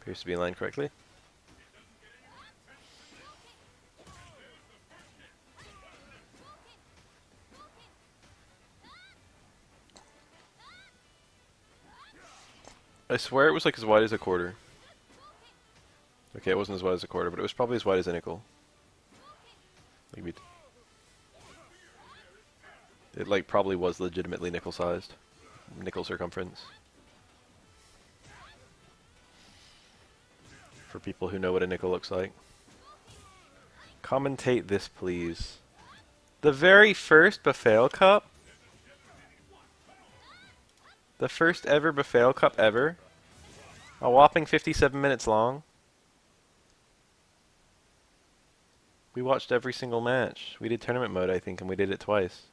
Appears to be in line correctly. I swear it was like as wide as a quarter. Okay, it wasn't as wide as a quarter, but it was probably as wide as a nickel. Maybe it like probably was legitimately nickel sized. Nickel circumference. For people who know what a nickel looks like. Commentate this, please. The very first Befale Cup? The first ever Befale Cup ever? A whopping 57 minutes long? We watched every single match. We did tournament mode, I think, and we did it twice.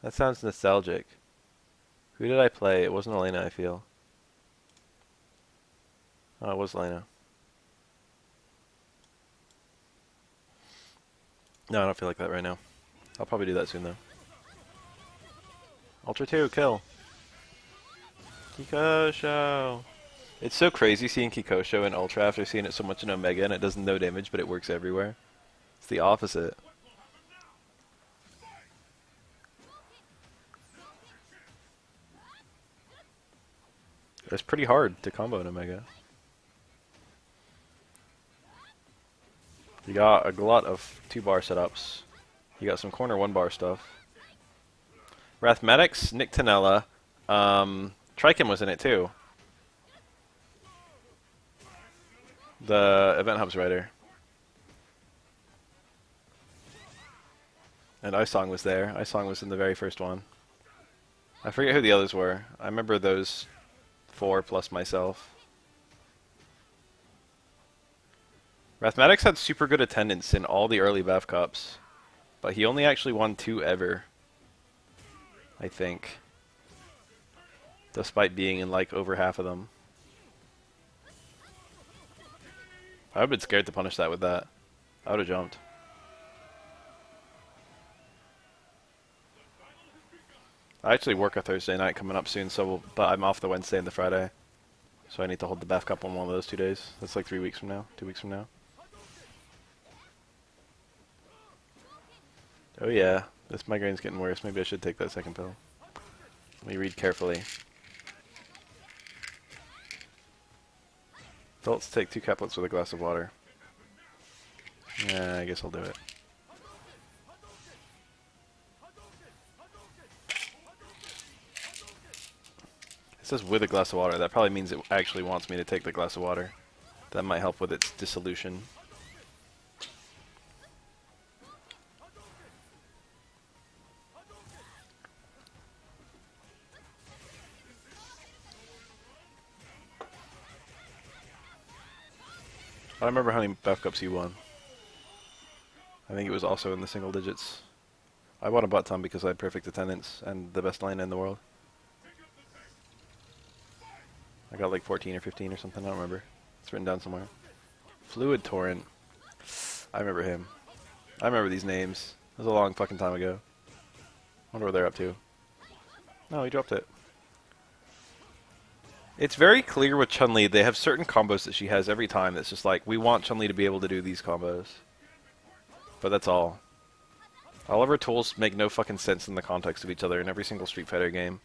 That sounds nostalgic. Who did I play? It wasn't Elena, I feel. Oh, it was Elena. No, I don't feel like that right now. I'll probably do that soon, though. Ultra 2, kill. Kikosho. It's so crazy seeing Kikosho in Ultra after seeing it so much in Omega, and it does no damage, but it works everywhere. It's the opposite. It's pretty hard to combo in Omega. You got a glut of 2-bar setups. You got some corner 1-bar stuff. Rathmatics, Nick Tanella. Triken was in it too. The Event Hubs writer. And Isong was there. Isong was in the very first one. I forget who the others were. I remember those 4 plus myself. Rathmatics had super good attendance in all the early BAF Cups, but he only actually won 2 ever, I think, despite being in like over half of them. I would have been scared to punish that with that. I would have jumped. I actually work a Thursday night coming up soon, but I'm off the Wednesday and the Friday, so I need to hold the BAF Cup on one of those 2 days. That's like 3 weeks from now, 2 weeks from now. Oh yeah, this migraine's getting worse. Maybe I should take that second pill. Let me read carefully. Adults take 2 caplets with a glass of water. Yeah, I guess I'll do it. It says with a glass of water. That probably means it actually wants me to take the glass of water. That might help with its dissolution. I don't remember how many BAF Cups you won. I think it was also in the single digits. I won a butt ton because I had perfect attendance and the best lane in the world. I got like 14 or 15 or something, I don't remember. It's written down somewhere. Fluid Torrent. I remember him. I remember these names. It was a long fucking time ago. Wonder what they're up to. No, he dropped it. It's very clear with Chun-Li, they have certain combos that she has every time that's just like, we want Chun-Li to be able to do these combos. But that's all. All of her tools make no fucking sense in the context of each other in every single Street Fighter game.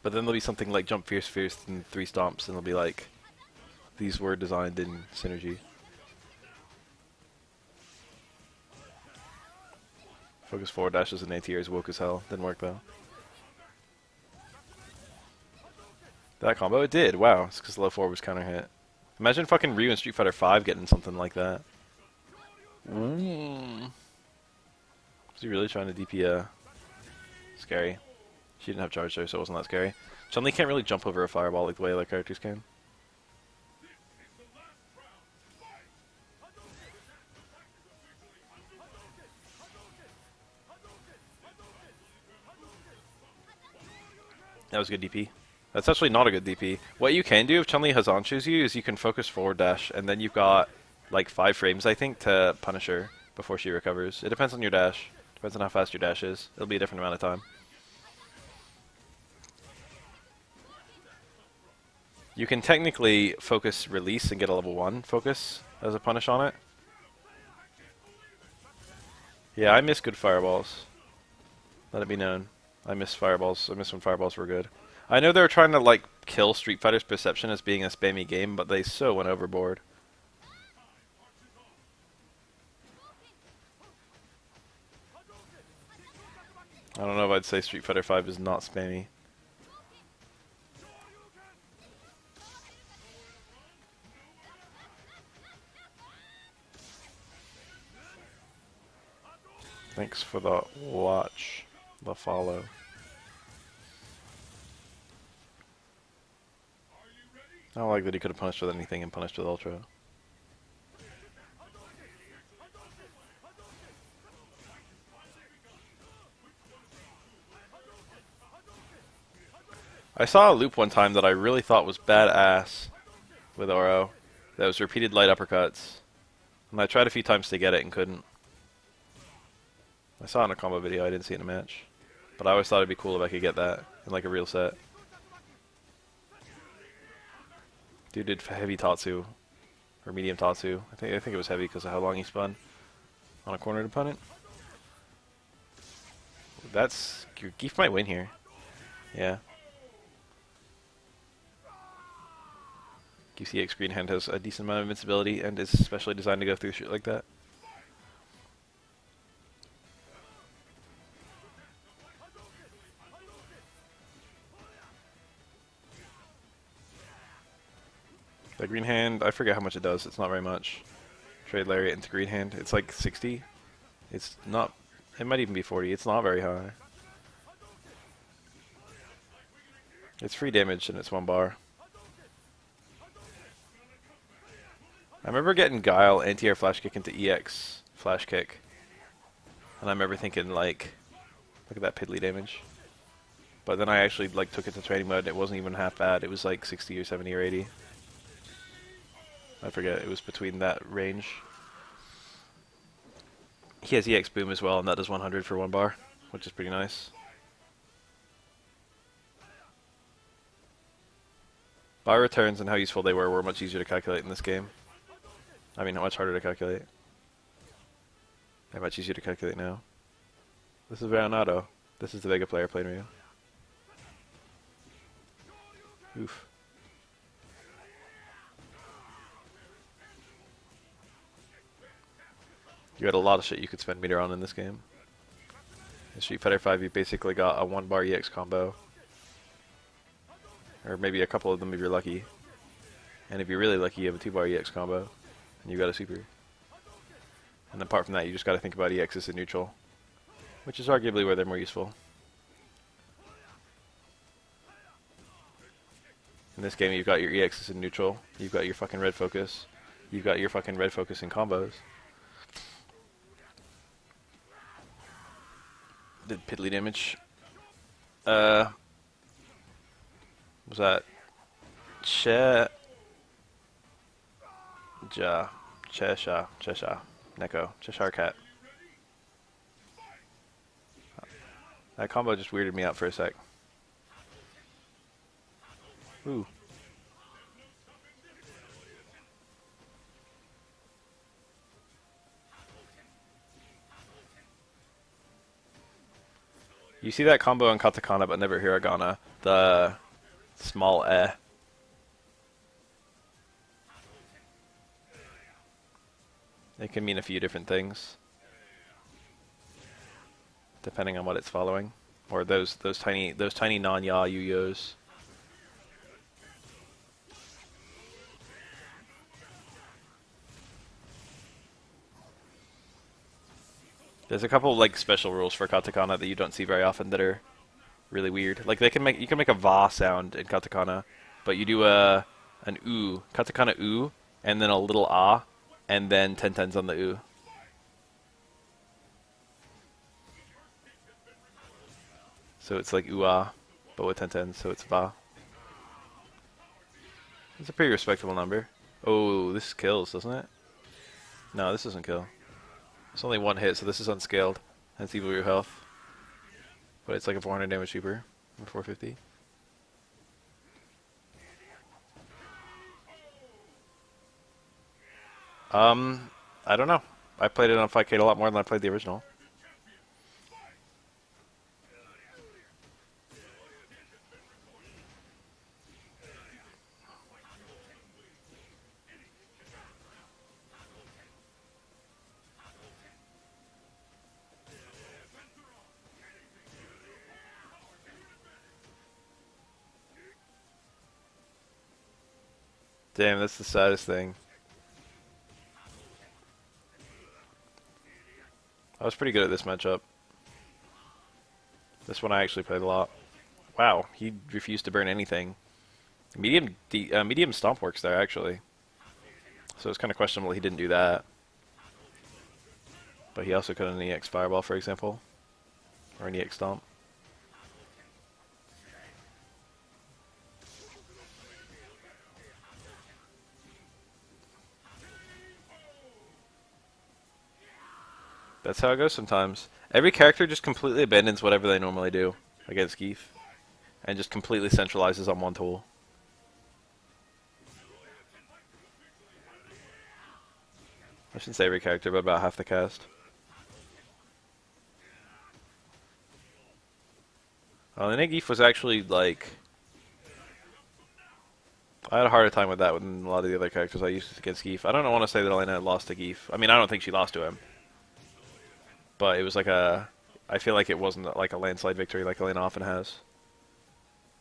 But then there'll be something like Jump Fierce Fierce and 3 Stomps, and it'll be like, these were designed in synergy. Focus forward dashes and ATRs woke as hell. Didn't work though. That combo? It did. Wow. It's because the low 4 was counter hit. Imagine fucking Ryu in Street Fighter 5 getting something like that. Is he really trying to DP Scary. She didn't have charge there, so it wasn't that scary. Chun-Li can't really jump over a fireball like the way other characters can. That was a good DP. That's actually not a good DP. What you can do if Chun-Li Hazanshus you is you can focus forward dash, and then you've got like 5 frames, I think, to punish her before she recovers. It depends on your dash. Depends on how fast your dash is. It'll be a different amount of time. You can technically focus release and get a level 1 focus as a punish on it. Yeah, I miss good fireballs. Let it be known. I miss fireballs. I miss when fireballs were good. I know they were trying to like kill Street Fighter's perception as being a spammy game, but they so went overboard. I don't know if I'd say Street Fighter 5 is not spammy. Thanks for the watch, the follow. I don't like that he could have punished with anything and punished with Ultra. I saw a loop one time that I really thought was badass with Oro. That was repeated light uppercuts. And I tried a few times to get it and couldn't. I saw it in a combo video, I didn't see it in a match. But I always thought it'd be cool if I could get that in like a real set. Dude did heavy Tatsu. Or medium Tatsu. I think it was heavy because of how long he spun on a cornered opponent. That's... Geef might win here. Yeah. Geef's EX Green Hand has a decent amount of invincibility and is specially designed to go through shit like that. The Green Hand, I forget how much it does. It's not very much. Trade Lariat into Green Hand. It's like 60. It's not... It might even be 40. It's not very high. It's free damage and it's 1 bar. I remember getting Guile anti-air flash kick into EX flash kick. And I remember thinking like, look at that piddly damage. But then I actually like took it to training mode and it wasn't even half bad. It was like 60 or 70 or 80. I forget, it was between that range. He has EX Boom as well, and that does 100 for 1 bar, which is pretty nice. Bar returns and how useful they were much easier to calculate in this game. I mean, much harder to calculate. They're much easier to calculate now. This is Veronado. This is the Vega player playing Ryu. Oof. You had a lot of shit you could spend meter on in this game. In Street Fighter 5, you basically got a 1 bar EX combo. Or maybe a couple of them if you're lucky. And if you're really lucky, you have a 2 bar EX combo. And you got a super. And apart from that, you just gotta think about EXs in neutral. Which is arguably where they're more useful. In this game, you've got your EXs in neutral. You've got your fucking red focus. You've got your fucking red focus in combos. Did piddly damage. Was that Cheshire Neko, Cheshire Cat. That combo just weirded me out for a sec. Ooh. You see that combo in Katakana but never Hiragana. The small eh. It can mean a few different things. Depending on what it's following. Or those tiny non-ya yu-yos. There's a couple like special rules for katakana that you don't see very often that are really weird. Like you can make a va sound in katakana, but you do an u, katakana u, and then a little ah, and then 10 tens on the u. So it's like ooh-ah, but with 10 tens, so it's va. It's a pretty respectable number. Oh, this kills, doesn't it? No, this doesn't kill. It's only 1 hit, so this is unscaled. And it's evil your health. But it's like a 400 damage super. Or 450. I don't know. I played it on 5K a lot more than I played the original. Damn, that's the saddest thing. I was pretty good at this matchup. This one I actually played a lot. Wow, he refused to burn anything. Medium stomp works there actually, so it's kind of questionable he didn't do that. But he also could have an EX Fireball, for example, or an EX Stomp. That's how it goes sometimes. Every character just completely abandons whatever they normally do against Geef, and just completely centralizes on one tool. I shouldn't say every character, but about half the cast. And Geef was actually like... I had a harder time with that than a lot of the other characters I used against Geef. I don't want to say that Elena lost to Geef. I mean, I don't think she lost to him. But it was like a... I feel like it wasn't like a landslide victory like Elena often has.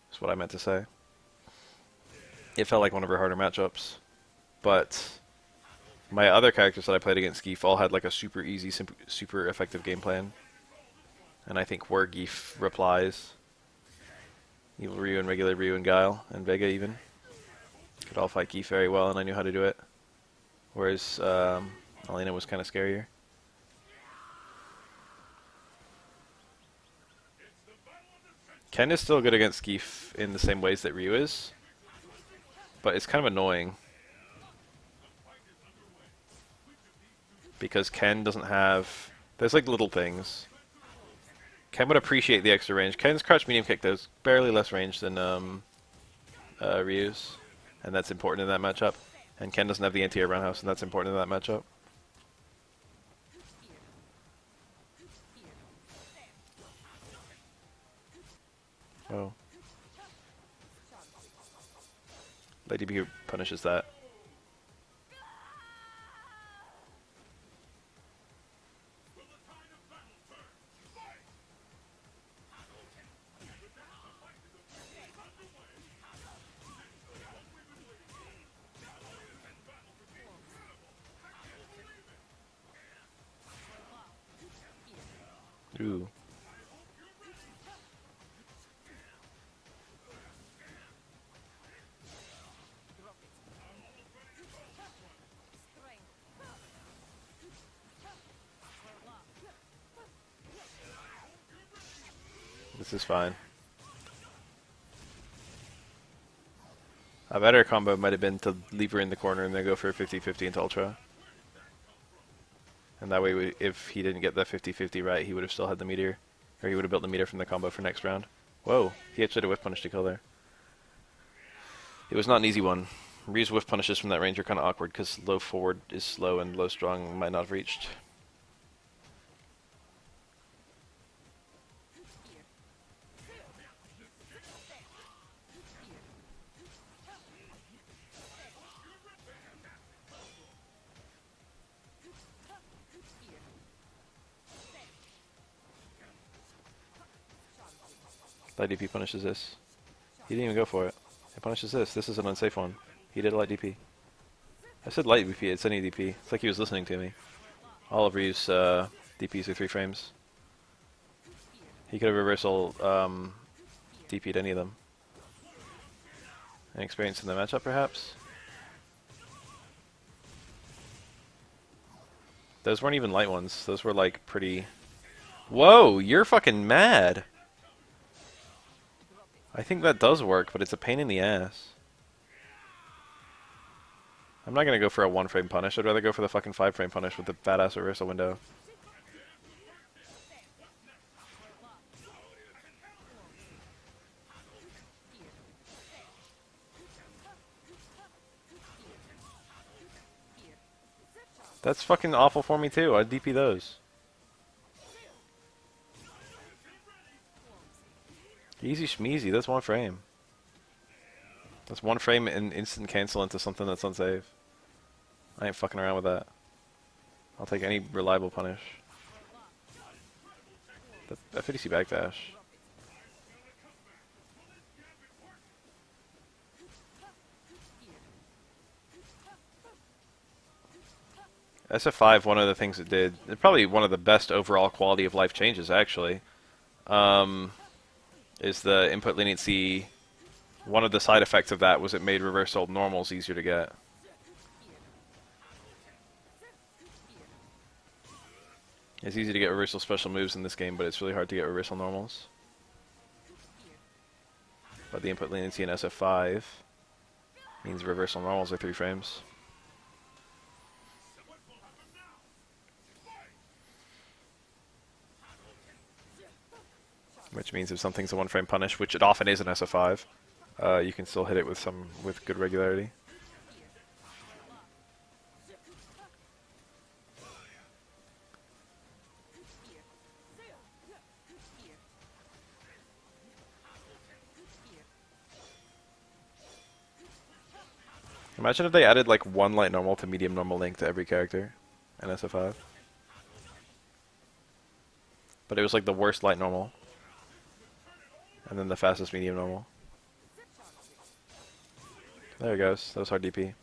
That's what I meant to say. It felt like one of her harder matchups. But my other characters that I played against Geef all had like a super easy, super effective game plan. And I think where Geef replies, Evil Ryu and regular Ryu and Guile and Vega even, could all fight Geef very well, and I knew how to do it. Whereas Elena was kind of scarier. Ken is still good against Geef in the same ways that Ryu is, but it's kind of annoying because Ken doesn't have... There's like little things. Ken would appreciate the extra range. Ken's crouch medium kick does barely less range than Ryu's, and that's important in that matchup. And Ken doesn't have the anti-air roundhouse, and that's important in that matchup. Oh. Lady B punishes that. Ooh. This is fine. A better combo might have been to leave her in the corner and then go for a 50-50 into Ultra. And that way, if he didn't get the 50-50 right, he would have still had the meteor. Or he would have built the meteor from the combo for next round. Whoa, he actually did a whiff punish to kill there. It was not an easy one. Ryu's whiff punishes from that range are kind of awkward because low forward is slow and low strong might not have reached. Light DP punishes this. He didn't even go for it. It punishes this. This is an unsafe one. He did a light DP. I said light DP, it's any DP. It's like he was listening to me. All of Ryu's DPs are 3 frames. He could have reversal DP'd any of them. An experience in the matchup, perhaps? Those weren't even light ones. Those were like pretty... Whoa, you're fucking mad! I think that does work, but it's a pain in the ass. I'm not gonna go for a 1-frame punish. I'd rather go for the fucking 5-frame punish with the badass reversal window. That's fucking awful for me too. I'd DP those. Easy schmeezy. That's one frame. That's one frame and instant cancel into something that's unsafe. I ain't fucking around with that. I'll take any reliable punish. That 50C backdash. SF5, one of the things it did, probably one of the best overall quality of life changes actually, is the input leniency. One of the side effects of that was it made reversal normals easier to get. It's easy to get reversal special moves in this game, but it's really hard to get reversal normals. But the input leniency in SF5 means reversal normals are 3 frames. Which means if something's a 1 frame punish, which it often is in SF5, you can still hit it with good regularity. Imagine if they added like 1 light normal to medium normal link to every character in SF5. But it was like the worst light normal. And then the fastest medium normal. There it goes. That was hard DP.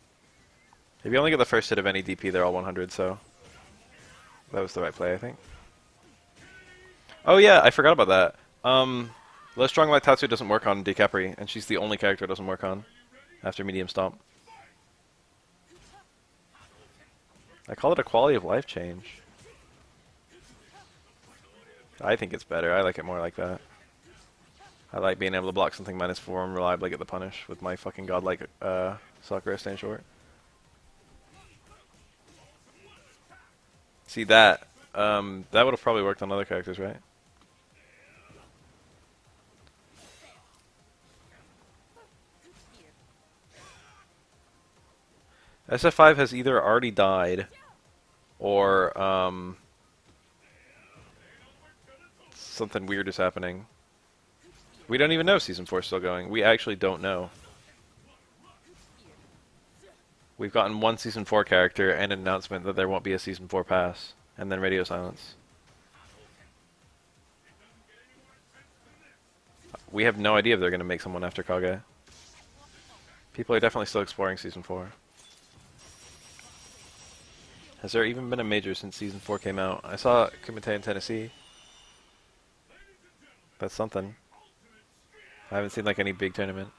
If you only get the first hit of any DP, they're all 100, so that was the right play, I think. Oh yeah, I forgot about that. Low strong light Tatsu doesn't work on Decapre, and she's the only character it doesn't work on after medium stomp. I call it a quality of life change. I think it's better. I like it more like that. I like being able to block something -4 and reliably get the punish with my fucking godlike Sakura stand short. See that? That would have probably worked on other characters, right? SF5 has either already died or something weird is happening. We don't even know Season 4 is still going. We actually don't know. We've gotten 1 Season 4 character and an announcement that there won't be a Season 4 pass, and then radio silence. We have no idea if they're going to make someone after Kage. People are definitely still exploring Season 4. Has there even been a major since Season 4 came out? I saw Kumite in Tennessee. That's something. I haven't seen like any big tournament.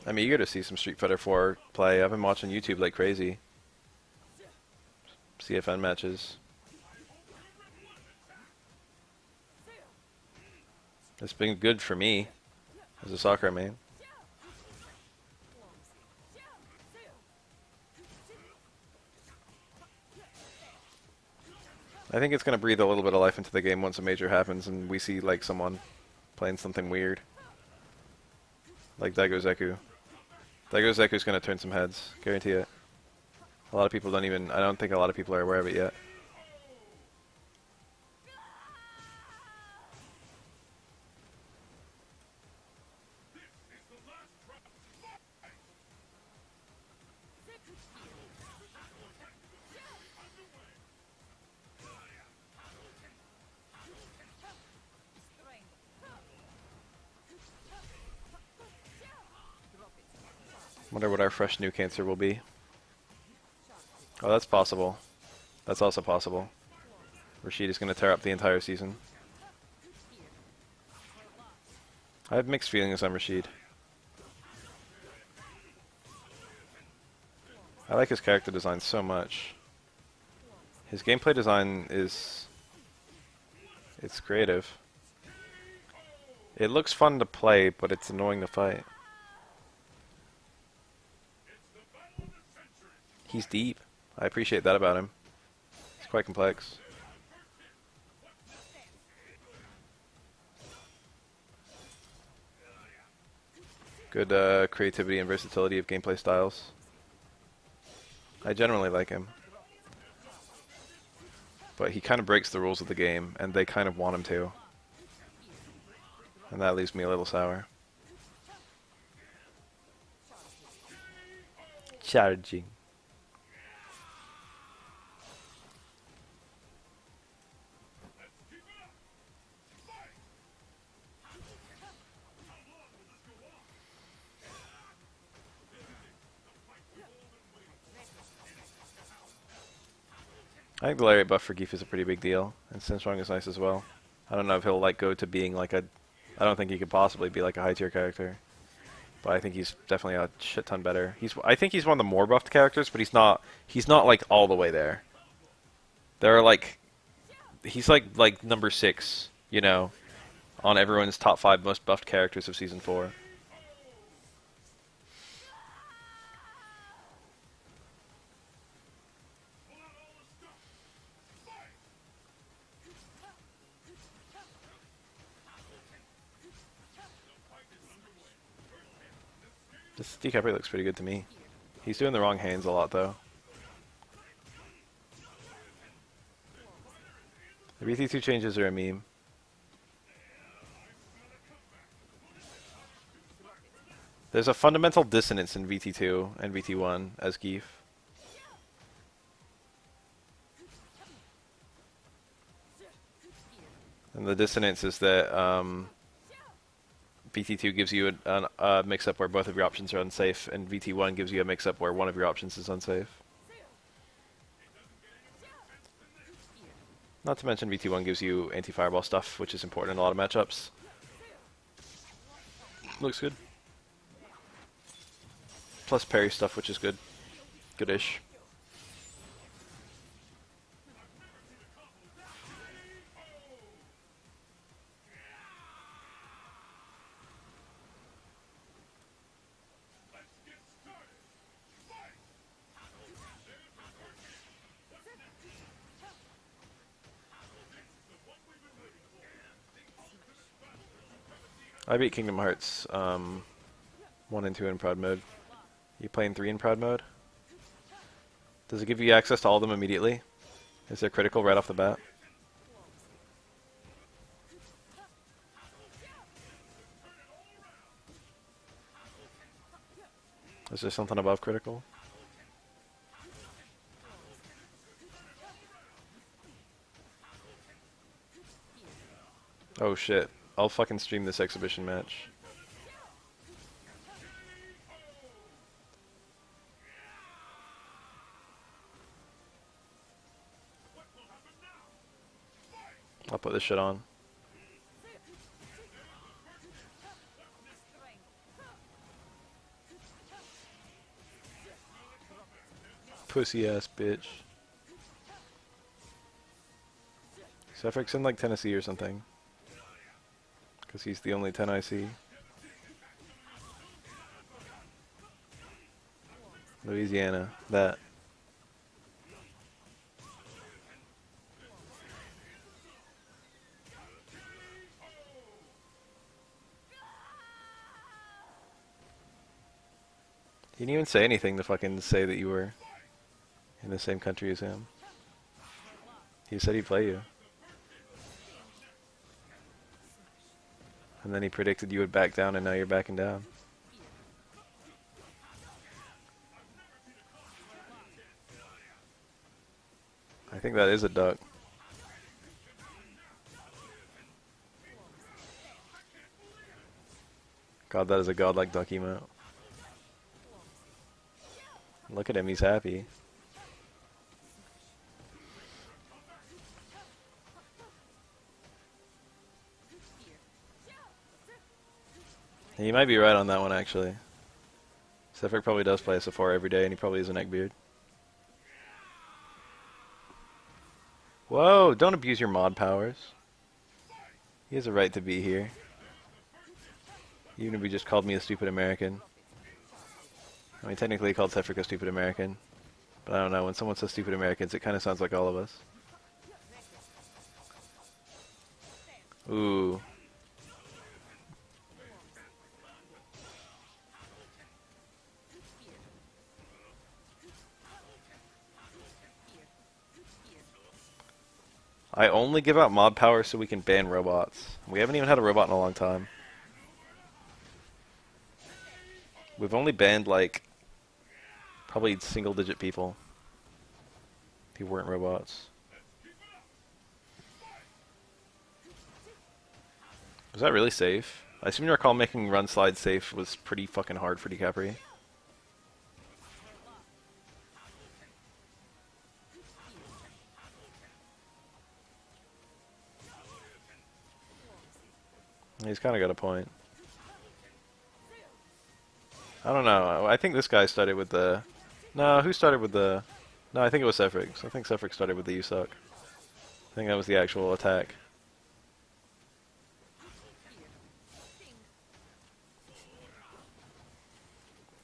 I'm eager to see some Street Fighter 4 play. I've been watching YouTube like crazy. CFN matches. It's been good for me as a Sakura main. I think it's going to breathe a little bit of life into the game once a major happens and we see like someone playing something weird. Like Daigo Zeku. Daigo Zeku's going to turn some heads. Guarantee it. A lot of people don't even... I don't think a lot of people are aware of it yet. Wonder what our fresh new cancer will be. Oh, that's possible. That's also possible. Rashid is going to tear up the entire season. I have mixed feelings on Rashid. I like his character design so much. His gameplay design is... it's creative. It looks fun to play, but it's annoying to fight. He's deep. I appreciate that about him. He's quite complex. Good creativity and versatility of gameplay styles. I generally like him. But he kind of breaks the rules of the game, and they kind of want him to. And that leaves me a little sour. Charging. I think the lariat buff for Geef is a pretty big deal, and Sin Strong is nice as well. I don't know if he'll like go to being like a... I don't think he could possibly be like a high tier character. But I think he's definitely a shit ton better. I think he's one of the more buffed characters, but he's not like all the way there. There are like... He's like number 6, you know, on everyone's top 5 most buffed characters of Season 4. This Decapre looks pretty good to me. He's doing the wrong hands a lot, though. The VT2 changes are a meme. There's a fundamental dissonance in VT2 and VT1 as Geef. And the dissonance is that VT2 gives you a mix-up where both of your options are unsafe, and VT1 gives you a mix-up where one of your options is unsafe. Not to mention VT1 gives you anti-fireball stuff, which is important in a lot of matchups. Looks good. Plus parry stuff, which is good. Goodish. I beat Kingdom Hearts 1 and 2 in Proud mode. You playing 3 in Proud mode? Does it give you access to all of them immediately? Is there critical right off the bat? Is there something above critical? Oh shit. I'll fucking stream this exhibition match. I'll put this shit on. Pussy ass bitch. Sefric's in like Tennessee or something. Because he's the only 10 I see. Louisiana. That. You didn't even say anything to fucking say that you were in the same country as him. He said he'd play you. And then he predicted you would back down, and now you're backing down. I think that is a duck. God, that is a godlike duck emote. Look at him, he's happy. He might be right on that one, actually. Sefric probably does play SF4 every day, and he probably is a neckbeard. Whoa, don't abuse your mod powers. He has a right to be here. Even if he just called me a stupid American. I mean, technically he called Sefric a stupid American. But I don't know, when someone says stupid Americans, it kind of sounds like all of us. Ooh. I only give out mob power so we can ban robots. We haven't even had a robot in a long time. We've only banned, like, probably single-digit people who weren't robots. Was that really safe? I seem to recall making run slide safe was pretty fucking hard for Decapre. He's kind of got a point. I don't know. I think this guy started with the... No, who started with the... No, I think it was SFEX. I think SFEX started with the "you suck." I think that was the actual attack.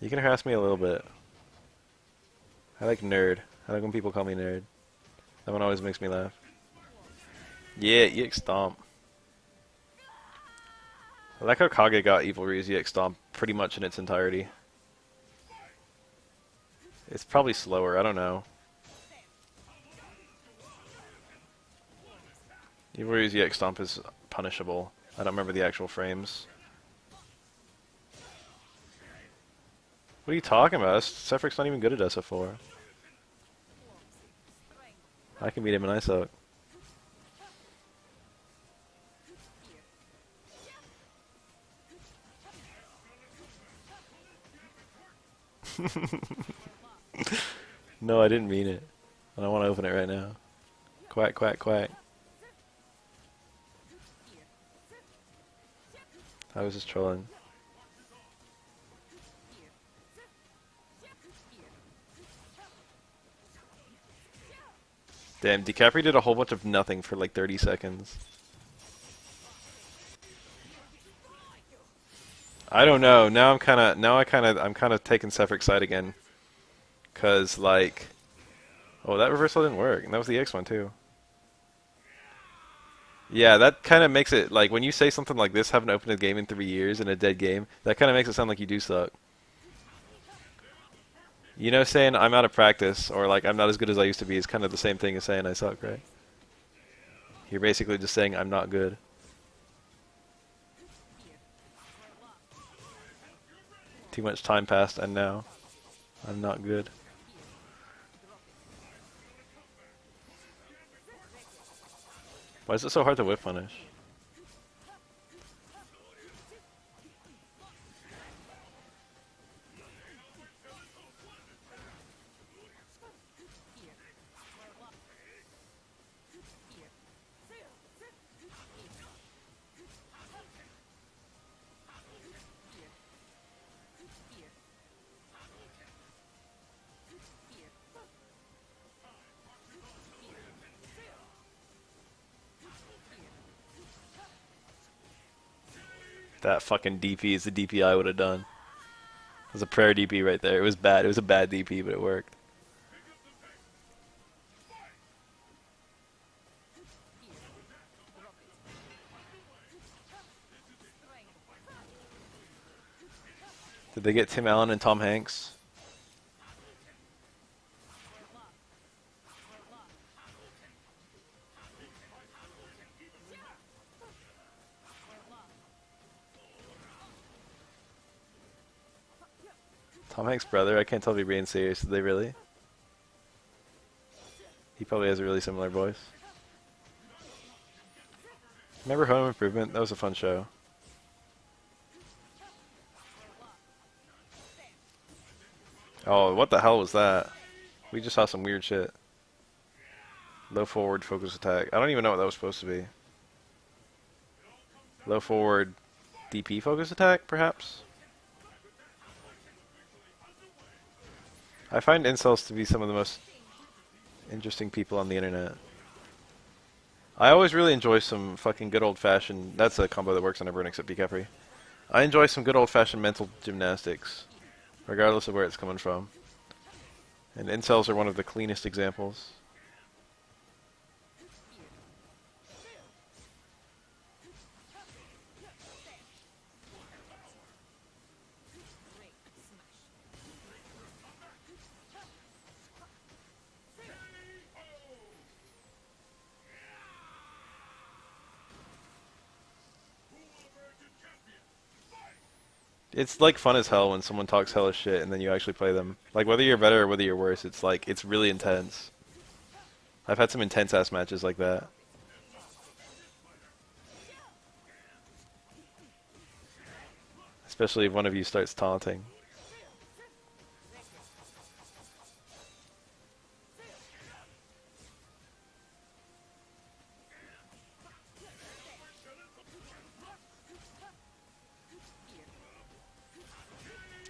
You can harass me a little bit. I like nerd. I like when people call me nerd. That one always makes me laugh. Yeah, EX Stomp. I like how Kage got Evil Ryu's EX Stomp pretty much in its entirety. It's probably slower, I don't know. Evil Ryu's EX Stomp is punishable. I don't remember the actual frames. What are you talking about? SFEX not even good at SF4. I can beat him and I suck. No, I didn't mean it. I don't want to open it right now. Quack, quack, quack. I was just trolling. Damn, Decapre did a whole bunch of nothing for like 30 seconds. I don't know. Now I'm kind of taking SFEX side again. Cause like, oh, that reversal didn't work, and that was the X one too. Yeah, that kind of makes it like when you say something like this, haven't opened a game in 3 years in a dead game. That kind of makes it sound like you do suck. You know, saying I'm out of practice or like I'm not as good as I used to be is kind of the same thing as saying I suck, right? You're basically just saying I'm not good. Too much time passed, and now I'm not good. Why is it so hard to whip punish? That fucking DP is the DP I would have done. It was a prayer DP right there. It was bad. It was a bad DP, but it worked. Did they get Tim Allen and Tom Hanks? Tom Hanks' brother? I can't tell if he's being serious. Did they really? He probably has a really similar voice. Remember Home Improvement? That was a fun show. Oh, what the hell was that? We just saw some weird shit. Low forward focus attack. I don't even know what that was supposed to be. Low forward DP focus attack, perhaps? I find incels to be some of the most interesting people on the internet. I always really enjoy some fucking good old-fashioned... That's a combo that works on everyone except Decapre. I enjoy some good old-fashioned mental gymnastics, regardless of where it's coming from. And incels are one of the cleanest examples. It's like fun as hell when someone talks hella shit and then you actually play them. Like whether you're better or whether you're worse, it's like it's really intense. I've had some intense ass matches like that. Especially if one of you starts taunting.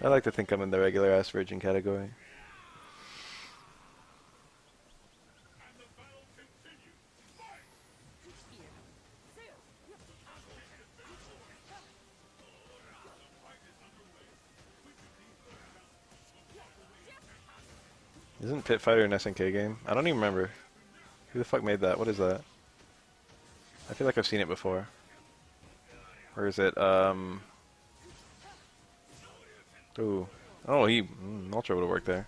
I like to think I'm in the regular ass virgin category. Isn't Pit Fighter an SNK game? I don't even remember. Who the fuck made that? What is that? I feel like I've seen it before. Or is it, Ooh. Oh, Ultra would have worked there.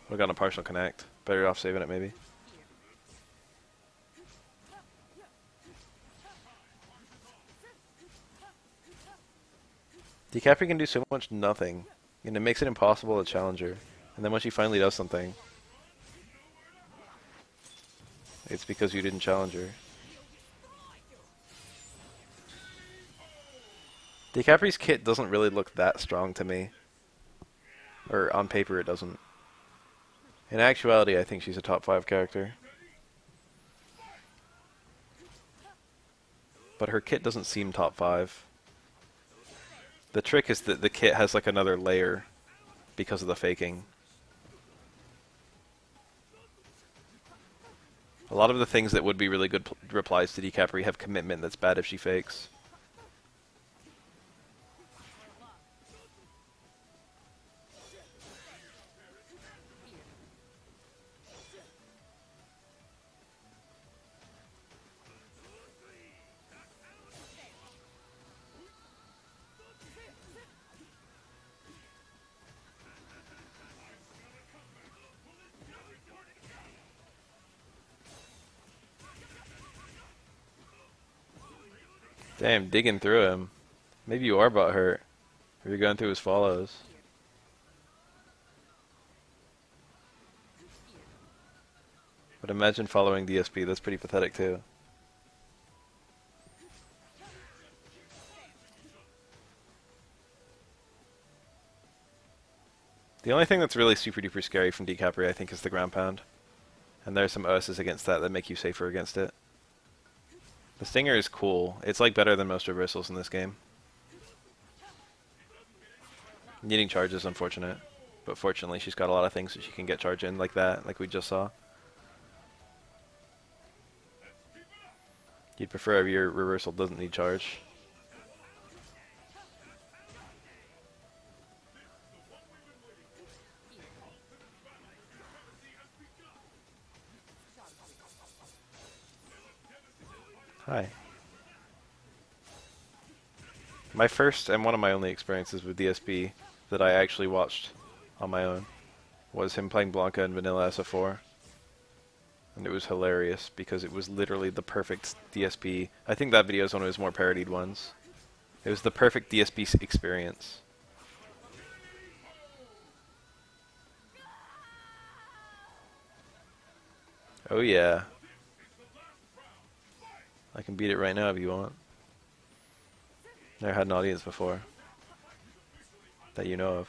Would have gotten a partial connect. Better off saving it, maybe. Decapre can do so much nothing, and it makes it impossible to challenge her. And then when she finally does something, it's because you didn't challenge her. Decapre's kit doesn't really look that strong to me. Or on paper it doesn't. In actuality, I think she's a top 5 character. But her kit doesn't seem top 5. The trick is that the kit has like another layer because of the faking. A lot of the things that would be really good replies to Decapre have commitment that's bad if she fakes. Damn, digging through him. Maybe you are butthurt. Or you're going through his follows. But imagine following DSP, that's pretty pathetic too. The only thing that's really super duper scary from Decapre, I think, is the ground pound. And there are some OSs against that that make you safer against it. The Stinger is cool. It's like better than most reversals in this game. Needing charge is unfortunate, but fortunately she's got a lot of things that she can get charge in like that, like we just saw. You'd prefer if your reversal doesn't need charge. Hi. My first and one of my only experiences with DSP that I actually watched on my own was him playing Blanca in vanilla SF4. And it was hilarious because it was literally the perfect DSP. I think that video is one of his more parodied ones. It was the perfect DSP experience. Oh yeah. I can beat it right now if you want. Never had an audience before. That you know of.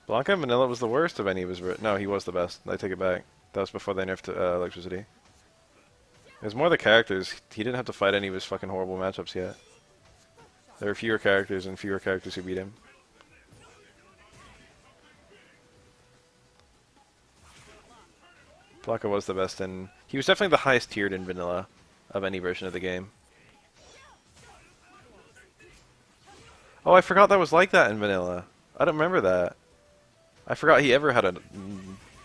Blanca and Vanilla was the worst of any of his... No, he was the best. I take it back. That was before they nerfed electricity. It was more the characters. He didn't have to fight any of his fucking horrible matchups yet. There were fewer characters and fewer characters who beat him. Blanca was the best, and he was definitely the highest tiered in vanilla of any version of the game. Oh, I forgot that was like that in vanilla. I don't remember that. I forgot he ever had a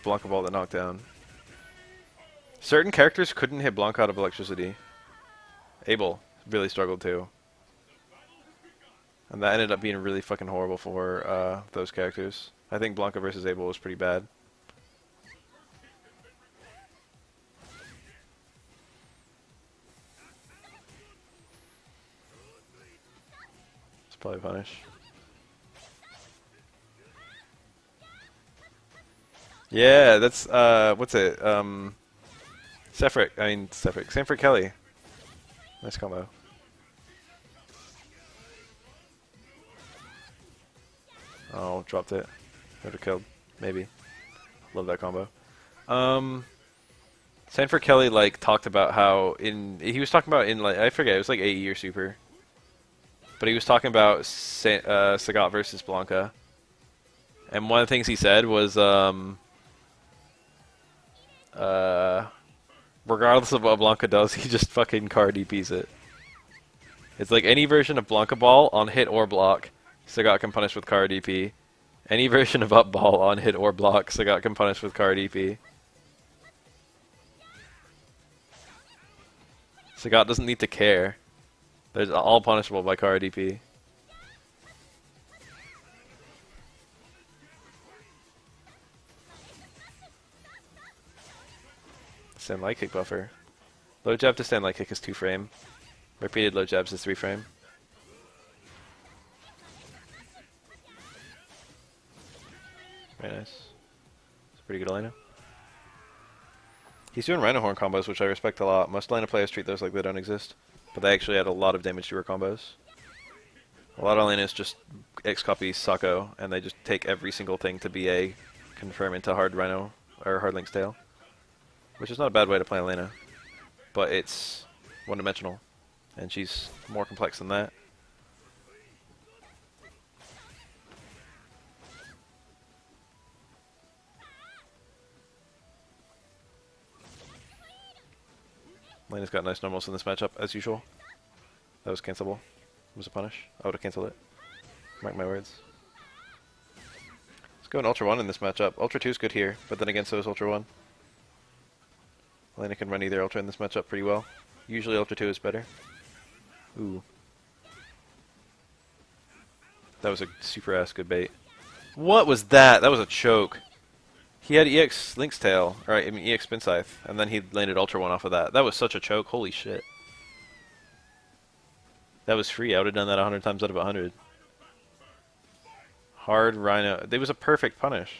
Blanca ball that knocked down. Certain characters couldn't hit Blanca out of electricity. Abel really struggled too. And that ended up being really fucking horrible for those characters. I think Blanca versus Abel was pretty bad. It's probably punish. Yeah, that's what's it? Sanford Kelly. Nice combo. Oh, dropped it. Would have killed. Maybe. Love that combo. Sanford Kelly like talked about how he was talking about in like I forget, it was like AE or Super. But he was talking about Sagat versus Blanca. And one of the things he said was regardless of what Blanca does, he just fucking car DPs it. It's like any version of Blanca Ball on hit or block, Sagat can punish with car DP. Any version of Up Ball on hit or block, Sagat can punish with car DP. Sagat doesn't need to care. There's all punishable by car DP. Stand light kick buffer. Low jab to stand light kick is 2 frame. Repeated low jabs is 3 frame. Very nice. It's pretty good Elena. He's doing Rhino Horn combos, which I respect a lot. Most Elena players treat those like they don't exist. But they actually add a lot of damage to her combos. A lot of Elenas just X-copy Sako, and they just take every single thing to BA, confirm into hard Rhino, or hard Link's tail. Which is not a bad way to play Elena. But it's one-dimensional. And she's more complex than that. Elena's got nice normals in this matchup, as usual. That was cancelable. It was a punish. I would have canceled it. Mark my words. Let's go in Ultra 1 in this matchup. Ultra 2 is good here, but then again, so is Ultra 1. Elena can run either Ultra in this matchup pretty well. Usually Ultra 2 is better. Ooh. That was a super ass good bait. What was that? That was a choke. He had EX Link's tail, or I mean EX Spin Scythe, and then he landed Ultra 1 off of that. That was such a choke. Holy shit. That was free. I would have done that 100 times out of 100. Hard Rhino. It was a perfect punish.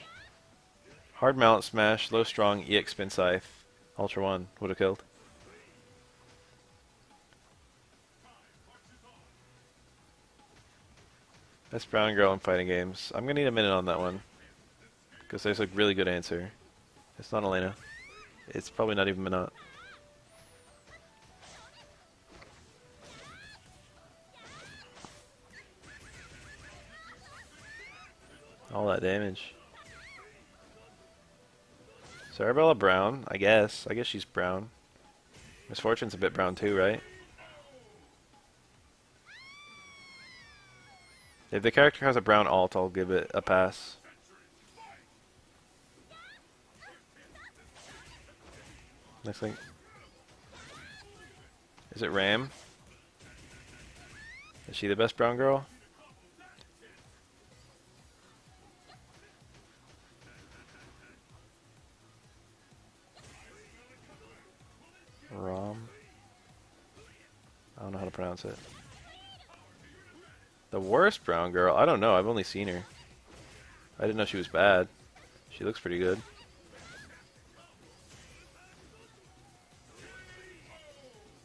Hard Mallet Smash, low strong, EX Spin Scythe, Ultra 1 would have killed. Best brown girl in fighting games. I'm going to need a minute on that one. Because there's a really good answer. It's not Elena. It's probably not even Minot. All that damage. So Arabella brown, I guess. I guess she's brown. Miss Fortune's a bit brown too, right? If the character has a brown alt, I'll give it a pass. Next thing. Is it Ram? Is she the best brown girl? Rom? I don't know how to pronounce it. The worst brown girl? I don't know. I've only seen her. I didn't know she was bad. She looks pretty good.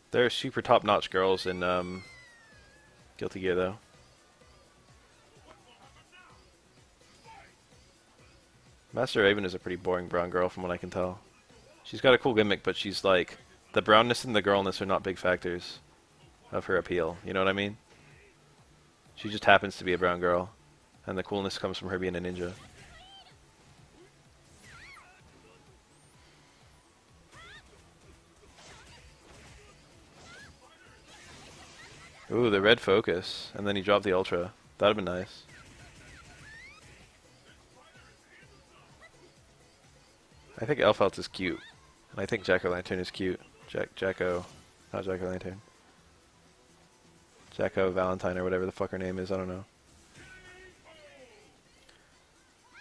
There are super top-notch girls in Guilty Gear, though. Master Raven is a pretty boring brown girl from what I can tell. She's got a cool gimmick, but she's like... The brownness and the girlness are not big factors of her appeal. You know what I mean? She just happens to be a brown girl. And the coolness comes from her being a ninja. Ooh, the red focus. And then he dropped the ultra. That'd have been nice. I think Elfelt is cute. And I think Jack-O-Lantern is cute. Jacko. Not Jack-O-Lantern. Jacko Valentine or whatever the fuck her name is, I don't know.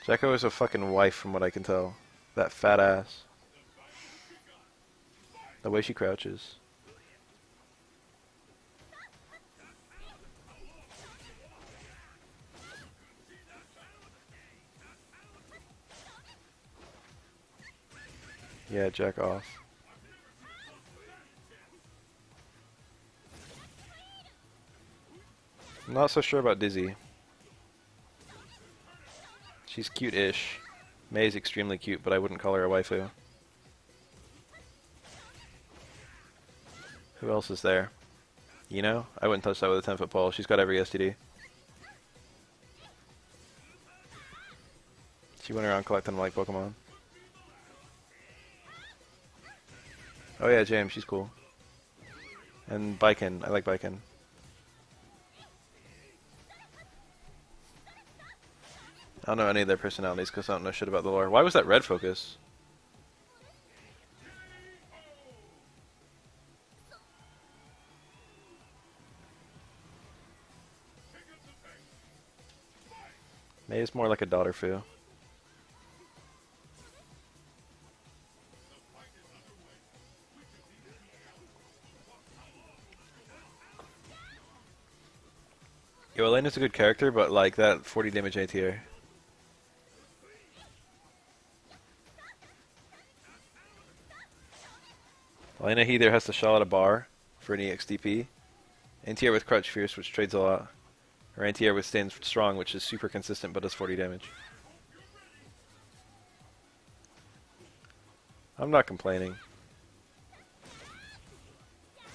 Jacko is a fucking wife from what I can tell. That fat ass. The way she crouches. Yeah, jack off. I'm not so sure about Dizzy. She's cute-ish. Mei's extremely cute, but I wouldn't call her a waifu. Who else is there? You know? I wouldn't touch that with a 10-foot pole. She's got every STD. She went around collecting them like Pokemon. Oh yeah, James, she's cool. And Baiken, I like Baiken. I don't know any of their personalities because I don't know shit about the lore. Why was that red focus? Mei is more like a daughter foo. Yo, Elena's a good character, but like that 40 damage ATR. Elena either has to shell out a bar for an EXDP, anti-air with Crouch Fierce, which trades a lot, or anti-air with Stand Strong, which is super consistent but does 40 damage. I'm not complaining.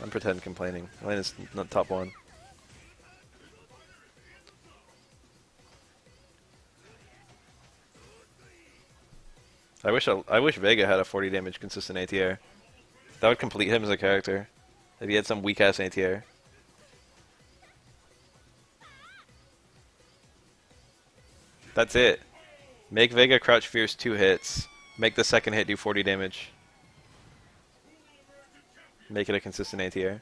I'm pretend complaining. Elena's not top 1. I wish Vega had a 40 damage consistent anti-air. That would complete him as a character. If he had some weak ass anti-air. That's it. Make Vega Crouch Fierce 2 hits. Make the second hit do 40 damage. Make it a consistent anti-air.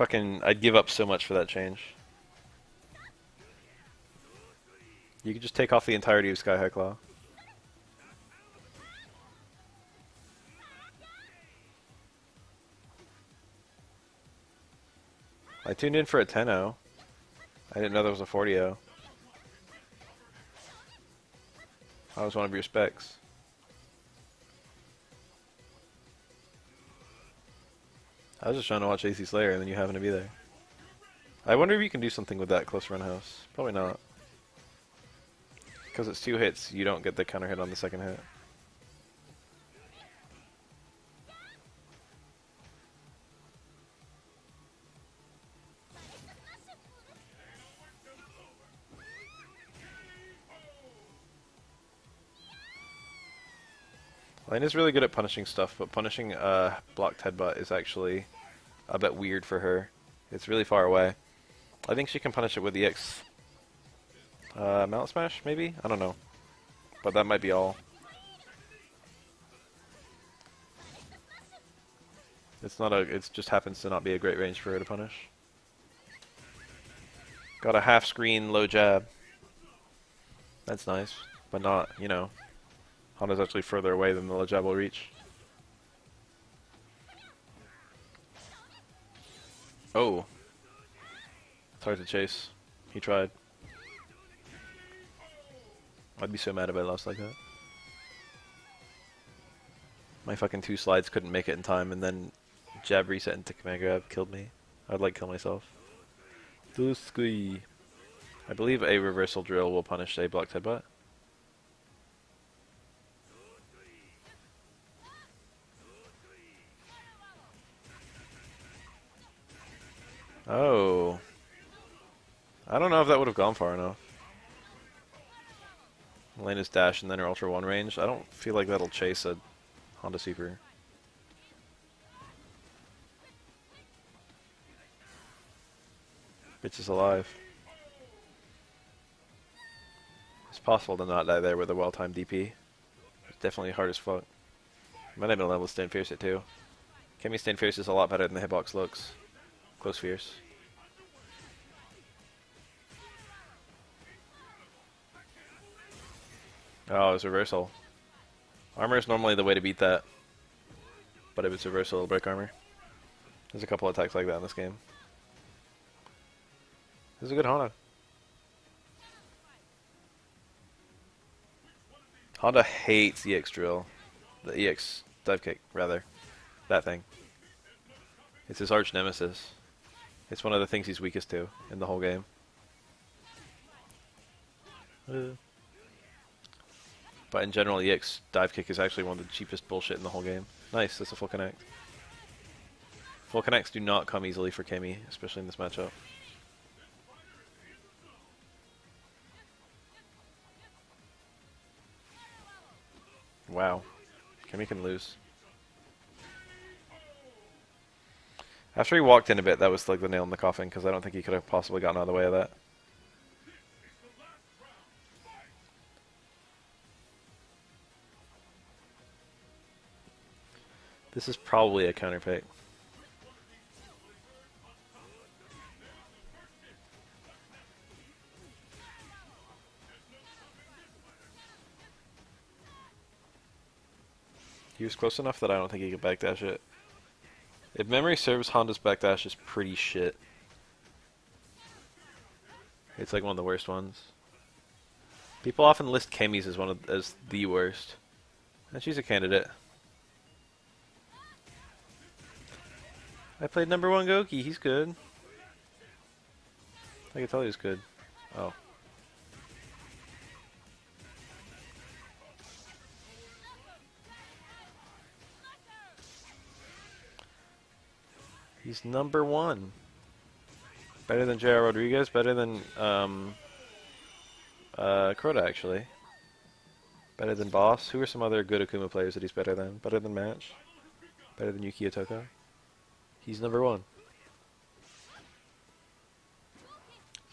I'd give up so much for that change. You could just take off the entirety of Sky High Claw. I tuned in for a 10-0. I didn't know there was a 40-0. I was one of your specs. I was just trying to watch AC Slayer and then you happen to be there. I wonder if you can do something with that close run house. Probably not. Because it's 2 hits, you don't get the counter hit on the second hit. Lena's really good at punishing stuff, but punishing blocked headbutt is actually a bit weird for her. It's really far away. I think she can punish it with the X. Mount Smash, maybe? I don't know. But that might be all. It just happens to not be a great range for her to punish. Got a half screen low jab. That's nice, but not, you know. Honda's actually further away than the low jab will reach. Oh. It's hard to chase. He tried. I'd be so mad if I lost like that. My fucking 2 slides couldn't make it in time, and then jab reset into command grab killed me. I'd like kill myself. Dusky. I believe a reversal drill will punish a blocked headbutt. Oh. I don't know if that would have gone far enough. Elena's dash and then her Ultra 1 range. I don't feel like that'll chase a Honda Super. Bitch is alive. It's possible to not die there with a well-timed DP. It's definitely hard as fuck. Might have been able to stand fierce it too. Kemi stand fierce is a lot better than the hitbox looks. Close fierce. Oh, it's reversal. Armor is normally the way to beat that. But if it's reversal, it'll break armor. There's a couple attacks like that in this game. This is a good Honda. Honda hates EX drill. The EX dive kick, rather. That thing. It's his arch nemesis. It's one of the things he's weakest to in the whole game. But in general, EX dive kick is actually one of the cheapest bullshit in the whole game. Nice, that's a full connect. Full connects do not come easily for Kemi, especially in this matchup. Wow. Kemi can lose. After he walked in a bit, that was like the nail in the coffin, because I don't think he could have possibly gotten out of the way of that. This is probably a counter pick. He was close enough that I don't think he could backdash it. If memory serves, Honda's backdash is pretty shit. It's like one of the worst ones. People often list Kemi's as the worst, and she's a candidate. I played number 1 Goki. He's good. I can tell he's good. Oh. He's number 1. Better than J.R. Rodriguez. Better than Crota, actually. Better than Boss. Who are some other good Akuma players that he's better than? Better than Match. Better than Yuki Otoko. He's number 1.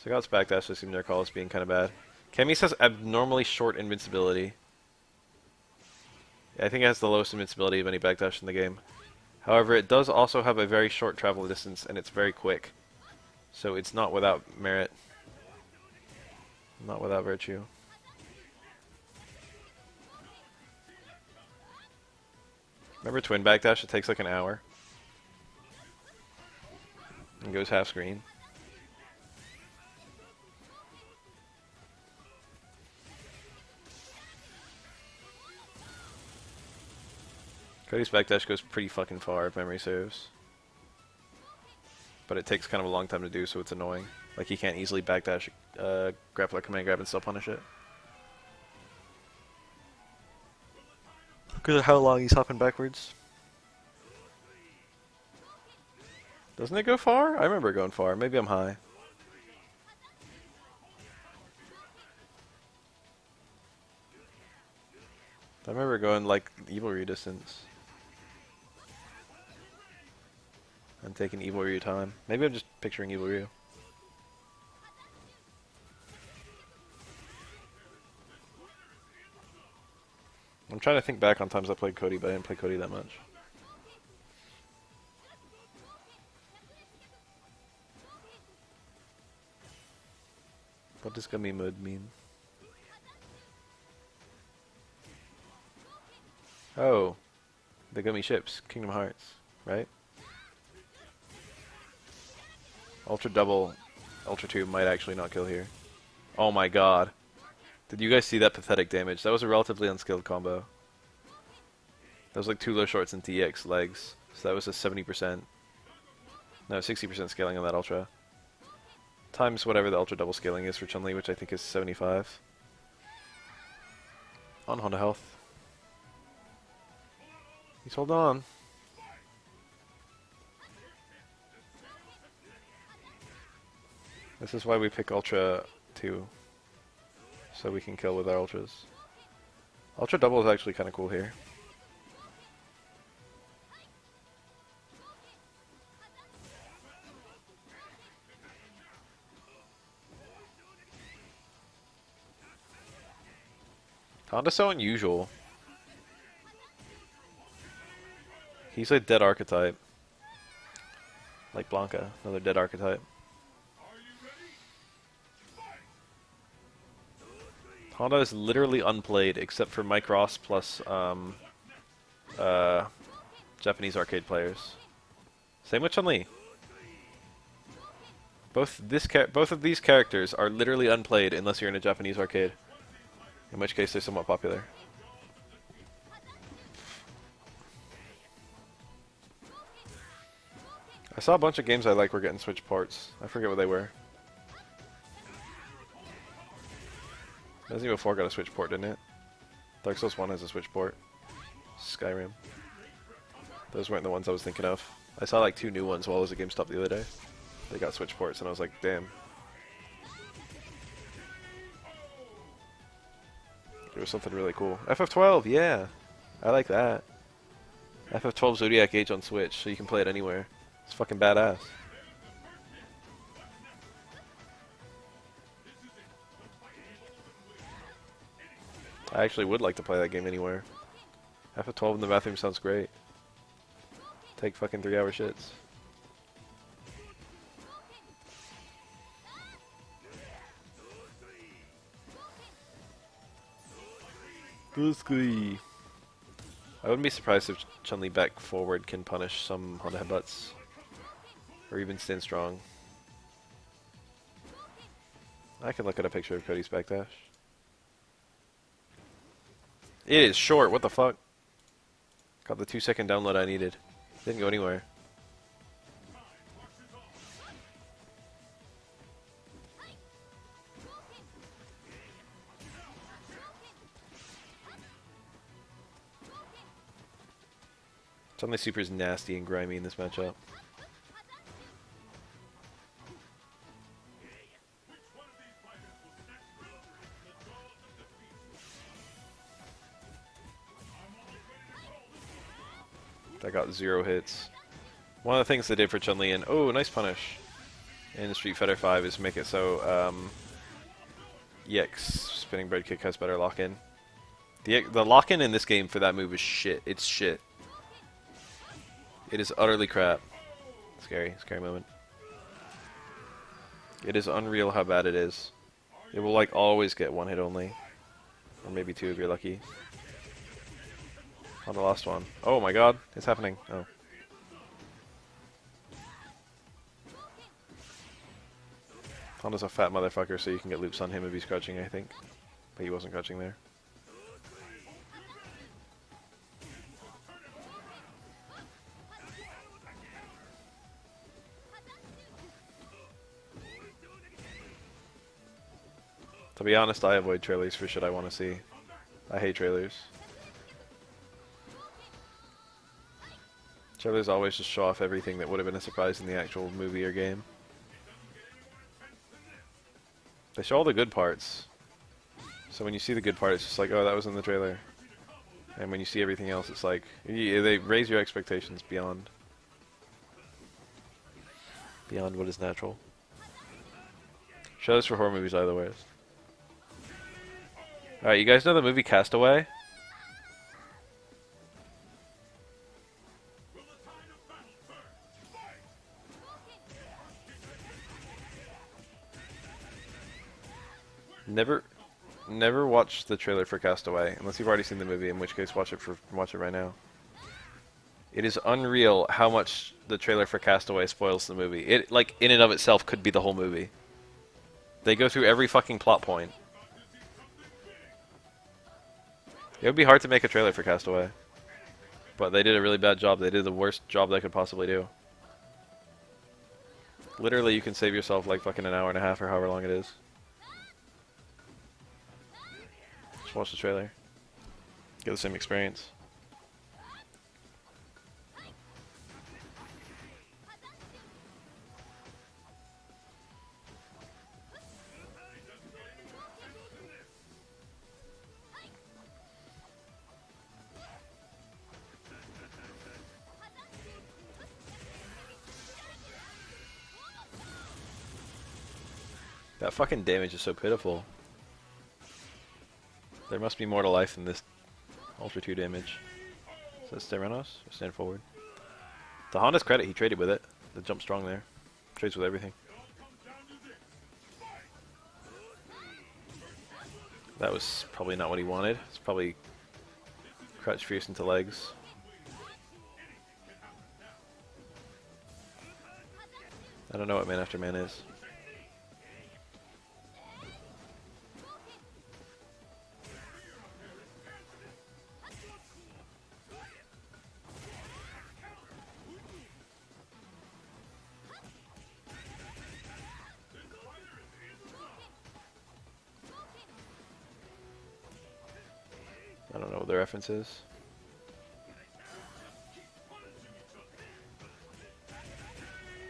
Sagat's backdash just seemed to recall as being kind of bad. Kemi has abnormally short invincibility. I think it has the lowest invincibility of any backdash in the game. However, it does also have a very short travel distance, and it's very quick. So it's not without merit. Not without virtue. Remember twin backdash? It takes like an hour. And goes half screen. Cody's backdash goes pretty fucking far if memory serves. But it takes kind of a long time to do, so it's annoying. Like he can't easily backdash grappler command grab and still punish it. Because of how long he's hopping backwards. Doesn't it go far? I remember it going far. Maybe I'm high. I remember going like Evil Ryu distance. And taking Evil Ryu time. Maybe I'm just picturing Evil Ryu. I'm trying to think back on times I played Cody, but I didn't play Cody that much. What does Gummy Mode mean? Oh, the Gummy ships, Kingdom Hearts, right? Ultra Double, Ultra 2 might actually not kill here. Oh my god. Did you guys see that pathetic damage? That was a relatively unskilled combo. That was like 2 low shorts into EX legs. So that was a 70%. No, 60% scaling on that Ultra. Times whatever the Ultra Double scaling is for Chun-Li, which I think is 75. On Honda health. He's holding on. This is why we pick Ultra 2. So we can kill with our Ultras. Ultra Double is actually kind of cool here. Honda's so unusual. He's a dead archetype. Like Blanca, another dead archetype. Honda is literally unplayed except for Mike Ross plus Japanese arcade players. Same with Chun-Li. Both of these characters are literally unplayed unless you're in a Japanese arcade. In which case they're somewhat popular. I saw a bunch of games I like were getting Switch ports. I forget what they were. Resident Evil 4 got a Switch port, didn't it? Dark Souls 1 has a Switch port. Skyrim. Those weren't the ones I was thinking of. I saw like 2 new ones while I was at GameStop the other day. They got Switch ports and I was like, damn. There was something really cool. FF12, yeah! I like that. FF12 Zodiac Age on Switch, so you can play it anywhere. It's fucking badass. I actually would like to play that game anywhere. FF12 in the bathroom sounds great. Take fucking 3-hour shits. Brusky. I wouldn't be surprised if Chun-Li back forward can punish some Honda headbutts. Or even stand strong. I can look at a picture of Cody's backdash. It is short, what the fuck? Got the 2-second download I needed. Didn't go anywhere. Chun-Li Super is nasty and grimy in this matchup. I got 0 hits. One of the things they did for Chun-Li and nice punish in Street Fighter 5 is make it so EX spinning bread kick has better lock-in. The lock-in in this game for that move is shit. It's shit. It is utterly crap. Scary moment. It is unreal how bad it is. It will like always get 1 hit only, or maybe 2 if you're lucky. On the last one. Oh my god, it's happening. Oh. Honda's a fat motherfucker, so you can get loops on him if he's crouching, I think. But he wasn't crouching there. To be honest, I avoid trailers for shit I want to see. I hate trailers. Trailers always just show off everything that would have been a surprise in the actual movie or game. They show all the good parts. So when you see the good part, it's just like, oh, that was in the trailer. And when you see everything else, it's like, they raise your expectations beyond what is natural. Trailers for horror movies are the worst. Alright, you guys know the movie Castaway? Never watch the trailer for Castaway unless you've already seen the movie, in which case watch it right now. It is unreal how much the trailer for Castaway spoils the movie. It, like, in and of itself could be the whole movie. They go through every fucking plot point. It would be hard to make a trailer for Castaway. But they did a really bad job. They did the worst job they could possibly do. Literally, you can save yourself like fucking an hour and a half or however long it is. Just watch the trailer. Get the same experience. That fucking damage is so pitiful. There must be more to life than this Ultra 2 damage. Is that Sterenos? Or stand forward? To Honda's credit, he traded with it. The jump strong there. Trades with everything. That was probably not what he wanted. It's probably crouch fierce into legs. I don't know what man after man is. I don't know what the reference is.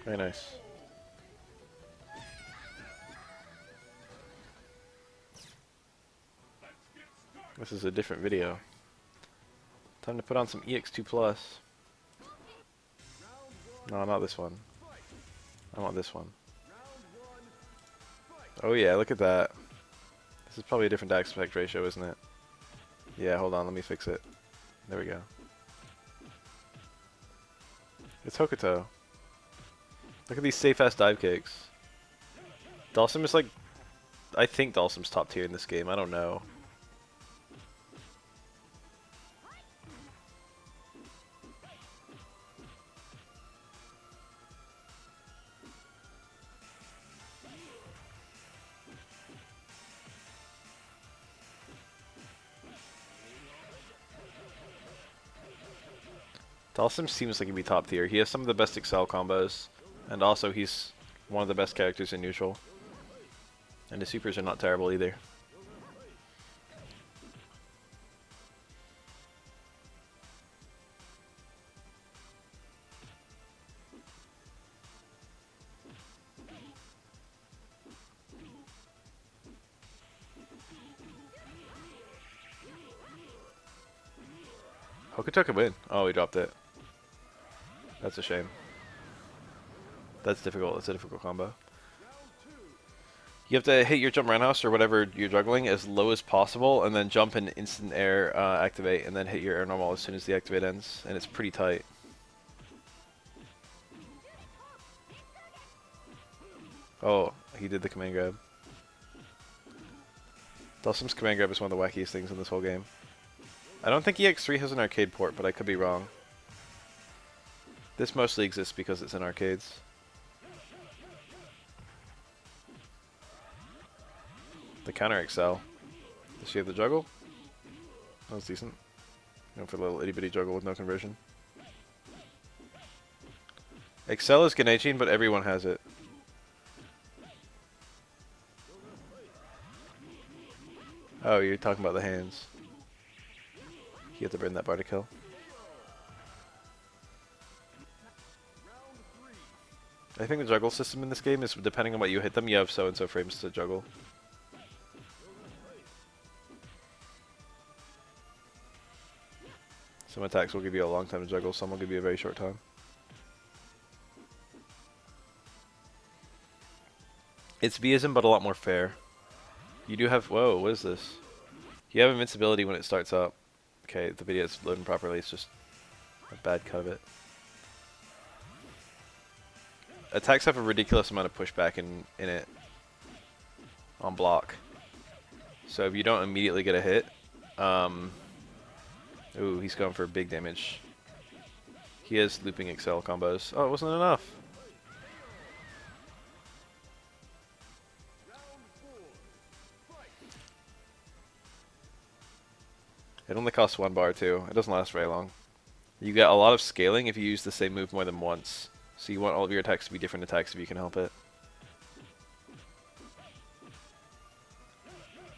Very nice. This is a different video. Time to put on some EX2 Plus. No, not this one. I want this one. Oh yeah, look at that. This is probably a different aspect ratio, isn't it? Yeah, hold on, let me fix it. There we go. It's Hokuto. Look at these safe-ass dive kicks. Dhalsim is like... I think Dhalsim's top tier in this game, I don't know. Dhalsim seems like he'd be top tier. He has some of the best Excel combos, and also he's one of the best characters in neutral. And the supers are not terrible either. Hokuto could win. Oh, he dropped it. That's a shame. That's difficult. That's a difficult combo. You have to hit your jump roundhouse or whatever you're juggling as low as possible, and then jump and instant air activate, and then hit your air normal as soon as the activate ends, and it's pretty tight. Oh, he did the command grab. Dhalsim's command grab is one of the wackiest things in this whole game. I don't think EX3 has an arcade port, but I could be wrong. This mostly exists because it's in arcades. The counter Excel. Does she have the juggle? That was decent. Going for a little itty bitty juggle with no conversion. Excel is Ganechin, but everyone has it. Oh, you're talking about the hands. You have to burn that bar to kill. I think the juggle system in this game is depending on what you hit them, you have so and so frames to juggle. Some attacks will give you a long time to juggle, some will give you a very short time. It's Vism, but a lot more fair. You do have... Whoa, what is this? You have invincibility when it starts up. Okay, the video is loading properly, it's just a bad cut of it. Attacks have a ridiculous amount of pushback in it on block. So if you don't immediately get a hit... Ooh, he's going for big damage. He has looping Excel combos. Oh, it wasn't enough. It only costs 1 bar too. It doesn't last very long. You get a lot of scaling if you use the same move more than once. So you want all of your attacks to be different attacks if you can help it.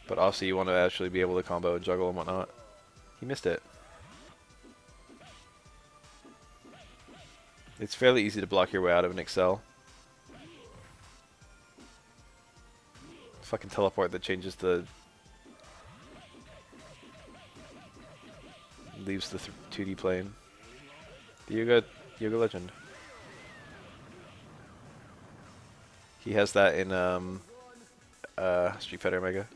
But also you want to actually be able to combo and juggle and whatnot. He missed it. It's fairly easy to block your way out of an Excel. Fucking teleport that changes the... leaves the 2D plane. The Yoga Legend. He has that in Street Fighter Mega.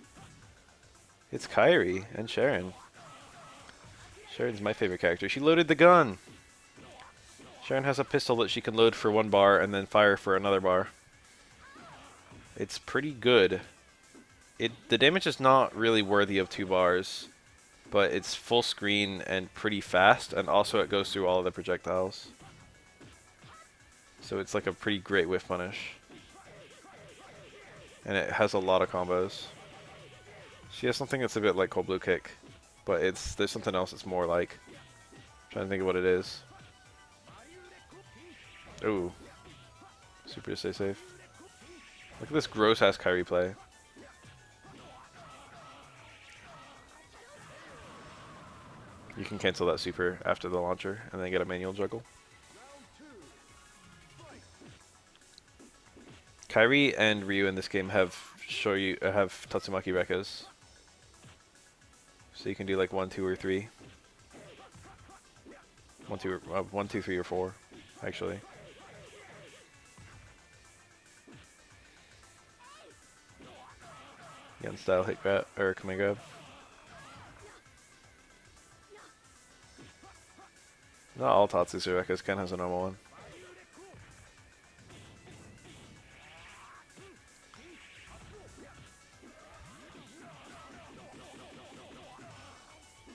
It's Kairi and Sharon. Sharon's my favorite character. She loaded the gun! Sharon has a pistol that she can load for 1 bar and then fire for another bar. It's pretty good. The damage is not really worthy of 2 bars, but it's full screen and pretty fast, and also it goes through all of the projectiles. So it's like a pretty great whiff punish. And it has a lot of combos. She has something that's a bit like Cold Blue Kick, but there's something else that's more like. I'm trying to think of what it is. Ooh. Super to stay safe. Look at this gross ass Kairi play. You can cancel that super after the launcher and then get a manual juggle. Kairi and Ryu in this game have Tatsumaki Rekkas. So you can do like 1, 2, or 3. 1, 2, 3, or 4, actually. Yen style hit grab or command grab. Not all Tatsu's are Rekkas, Ken has a normal one.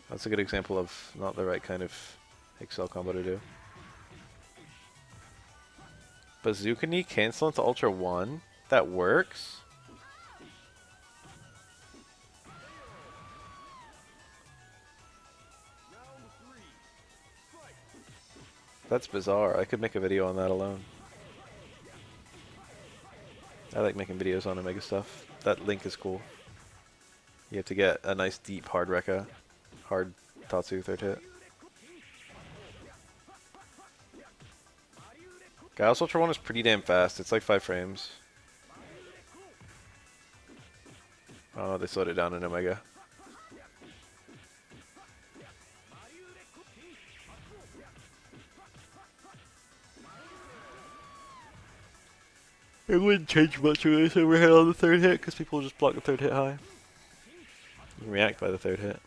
That's a good example of not the right kind of Excel combo to do. Bazooka knee cancel into Ultra 1? That works? That's bizarre. I could make a video on that alone. I like making videos on Omega stuff. That link is cool. You have to get a nice deep hard Rekka. Hard Tatsu third hit. Gauss Ultra 1 is pretty damn fast. It's like 5 frames. Oh, they slowed it down in Omega. It wouldn't change much of this overhead on the third hit because people just block the third hit high. You can react by the third hit.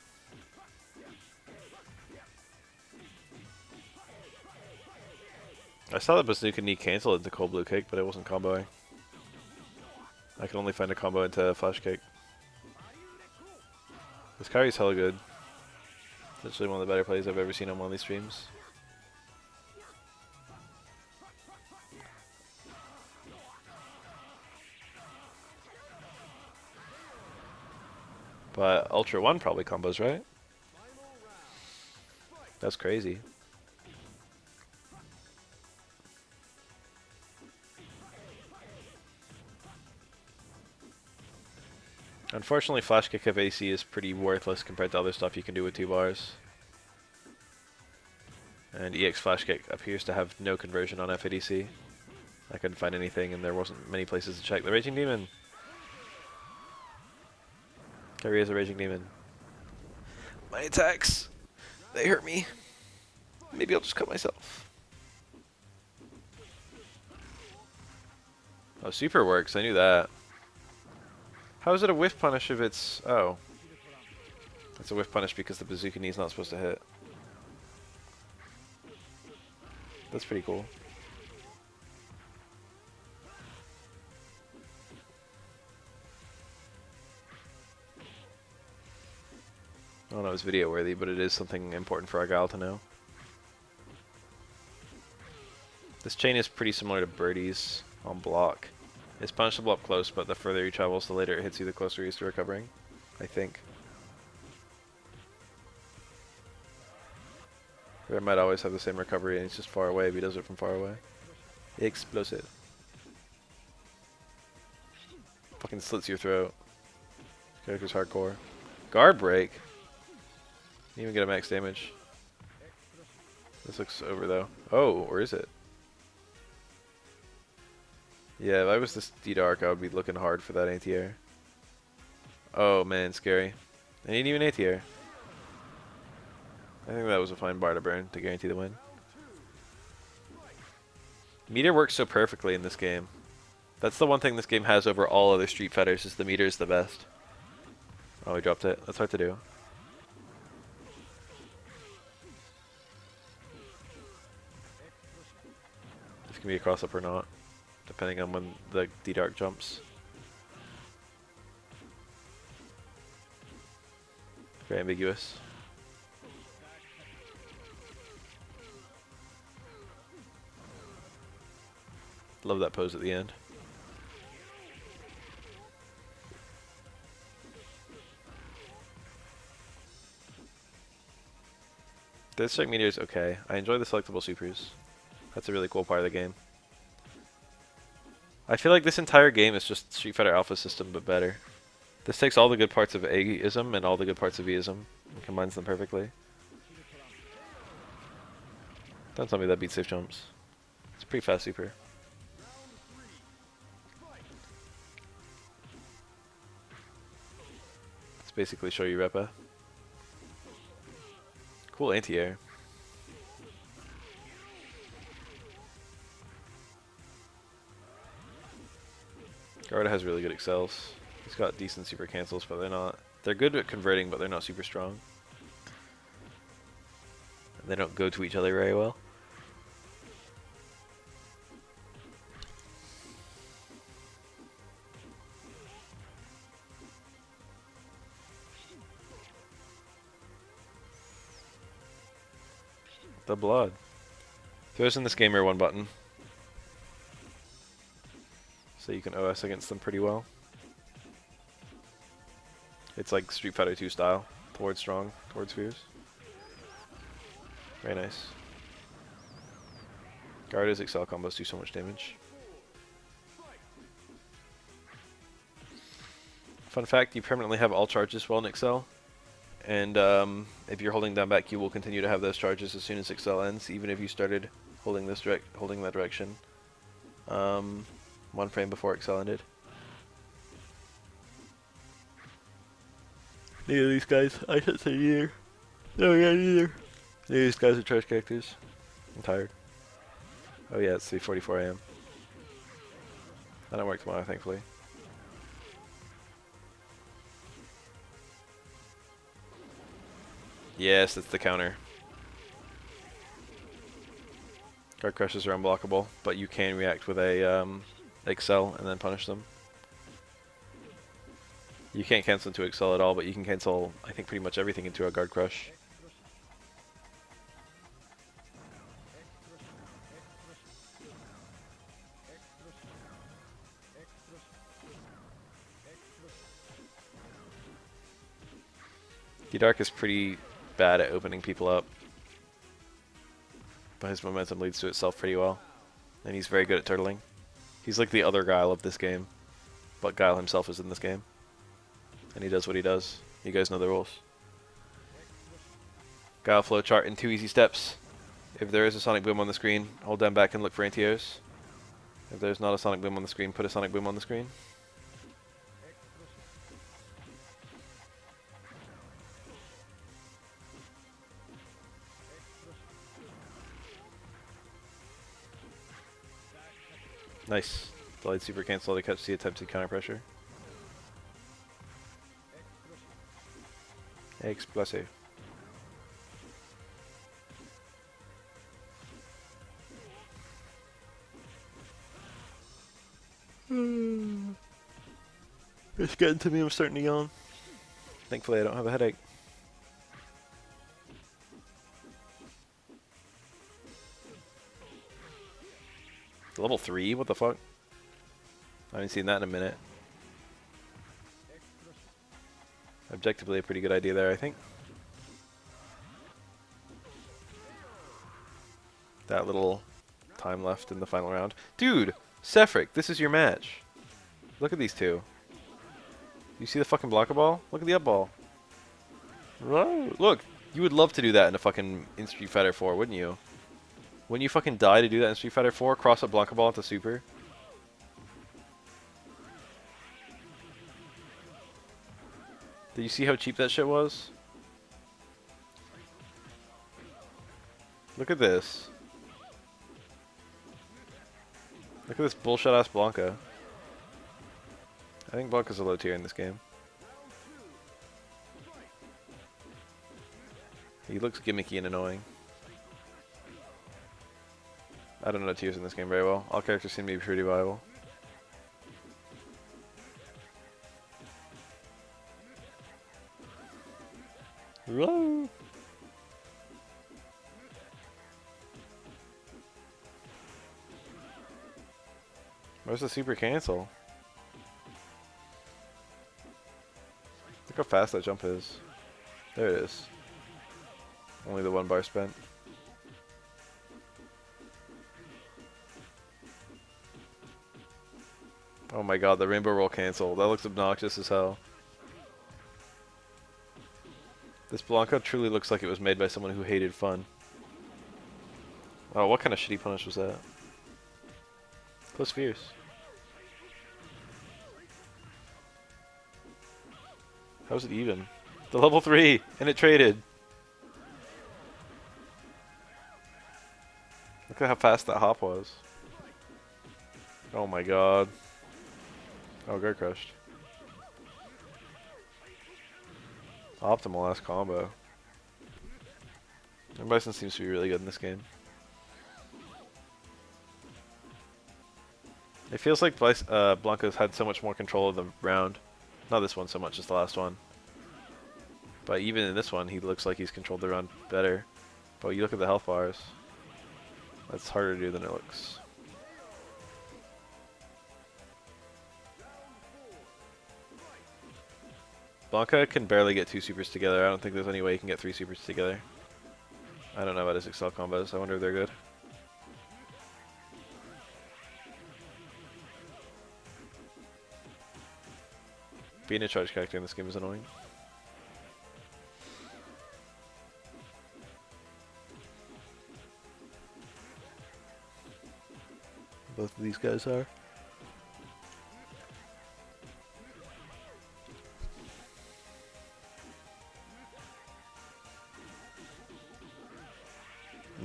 I saw that Bazooka knee cancel into Cold Blue Kick, but it wasn't comboing. I can only find a combo into Flash Kick. This Kairi's hella good. It's actually one of the better plays I've ever seen on one of these streams. But Ultra 1 probably combos, right? That's crazy. Unfortunately, Flash Kick of AC is pretty worthless compared to other stuff you can do with 2 bars. And EX Flash Kick appears to have no conversion on FADC. I couldn't find anything and there wasn't many places to check. The Raging Demon! Kairi is a Raging Demon. My attacks! They hurt me. Maybe I'll just cut myself. Oh, super works. I knew that. How is it a whiff punish if it's... Oh. It's a whiff punish because the Bazooka knee's not supposed to hit. That's pretty cool. I don't know if it's video worthy, but it is something important for Argyle to know. This chain is pretty similar to Birdie's on block. It's punishable up close, but the further he travels, the later it hits you, the closer he is to recovering. I think. There might always have the same recovery and he's just far away, but he does it from far away. Explosive. Fucking slits your throat. Character's hardcore. Guard break. Didn't even get a max damage. This looks over though. Oh, or is it? Yeah, if I was this D-Dark, I would be looking hard for that anti-air. Oh man, scary. I need even anti-air. I think that was a fine bar to burn to guarantee the win. Meter works so perfectly in this game. That's the one thing this game has over all other Street Fighters, is the meter is the best. Oh, he dropped it. That's hard to do. This can be a cross-up or not, depending on when the D-Dark jumps. Very ambiguous. Love that pose at the end. The strike meter is okay. I enjoy the selectable supers. That's a really cool part of the game. I feel like this entire game is just Street Fighter Alpha system, but better. This takes all the good parts of A-ism and all the good parts of V-ism and combines them perfectly. Don't tell me that beats safe jumps. It's a pretty fast super. It's basically show you Repa. Cool anti-air. Garda has really good excels. He's got decent super cancels, but they're not. They're good at converting, but they're not super strong. They don't go to each other very well. The blood. Throws in this game R1 button. So you can OS against them pretty well. It's like Street Fighter 2 style. Towards strong, towards spheres. Very nice. Garda's Excel combos do so much damage. Fun fact, you permanently have all charges while in Excel. And if you're holding down back, you will continue to have those charges as soon as Excel ends, even if you started holding that direction 1 frame before Excel ended. Neither of these guys, I should say neither. No, yeah, neither. Neither of these guys are charge characters. I'm tired. Oh yeah, it's 3:44 AM. I don't work tomorrow, thankfully. Yes, that's the counter. Guard crushes are unblockable, but you can react with a Excel and then punish them. You can't cancel into Excel at all, but you can cancel, I think, pretty much everything into a guard crush. Dark is pretty bad at opening people up, but his momentum leads to itself pretty well, and he's very good at turtling. He's like the other Guile of this game, but Guile himself is in this game, and he does what he does. You guys know the rules. Guile flowchart in 2 easy steps. If there is a Sonic Boom on the screen, hold down back and look for anti-O's. If there's not a Sonic Boom on the screen, put a Sonic Boom on the screen. Nice. Delayed super cancel to catch the attempted counter pressure. Explosive. It's getting to me, I'm starting to yawn. Thankfully I don't have a headache. Level 3? What the fuck? I haven't seen that in a minute. Objectively a pretty good idea there, I think. That little time left in the final round. Dude! SFEX, this is your match. Look at these two. You see the fucking blocker ball? Look at the up ball. Look, you would love to do that in Street Fighter 4, wouldn't you? Wouldn't you fucking die to do that in Street Fighter 4? Cross up Blanca Ball into Super? Did you see how cheap that shit was? Look at this. Look at this bullshit ass Blanca. I think Blanca's a low tier in this game. He looks gimmicky and annoying. I don't know tiers in this game very well. All characters seem to be pretty viable. Whoa. Where's the super cancel? Look how fast that jump is. There it is. Only the 1 bar spent. Oh my god, the rainbow roll cancel. That looks obnoxious as hell. This Blanca truly looks like it was made by someone who hated fun. Oh, what kind of shitty punish was that? Close fierce. How's it even? The level 3! And it traded! Look at how fast that hop was. Oh my god. Oh, guard crushed. Optimal ass combo. And Bison seems to be really good in this game. It feels like Blanca's had so much more control of the round. Not this one so much as the last one. But even in this one, he looks like he's controlled the round better. But you look at the health bars. That's harder to do than it looks. Blanca can barely get 2 supers together. I don't think there's any way he can get 3 supers together. I don't know about his Excel combos. I wonder if they're good. Being a charge character in this game is annoying. Both of these guys are.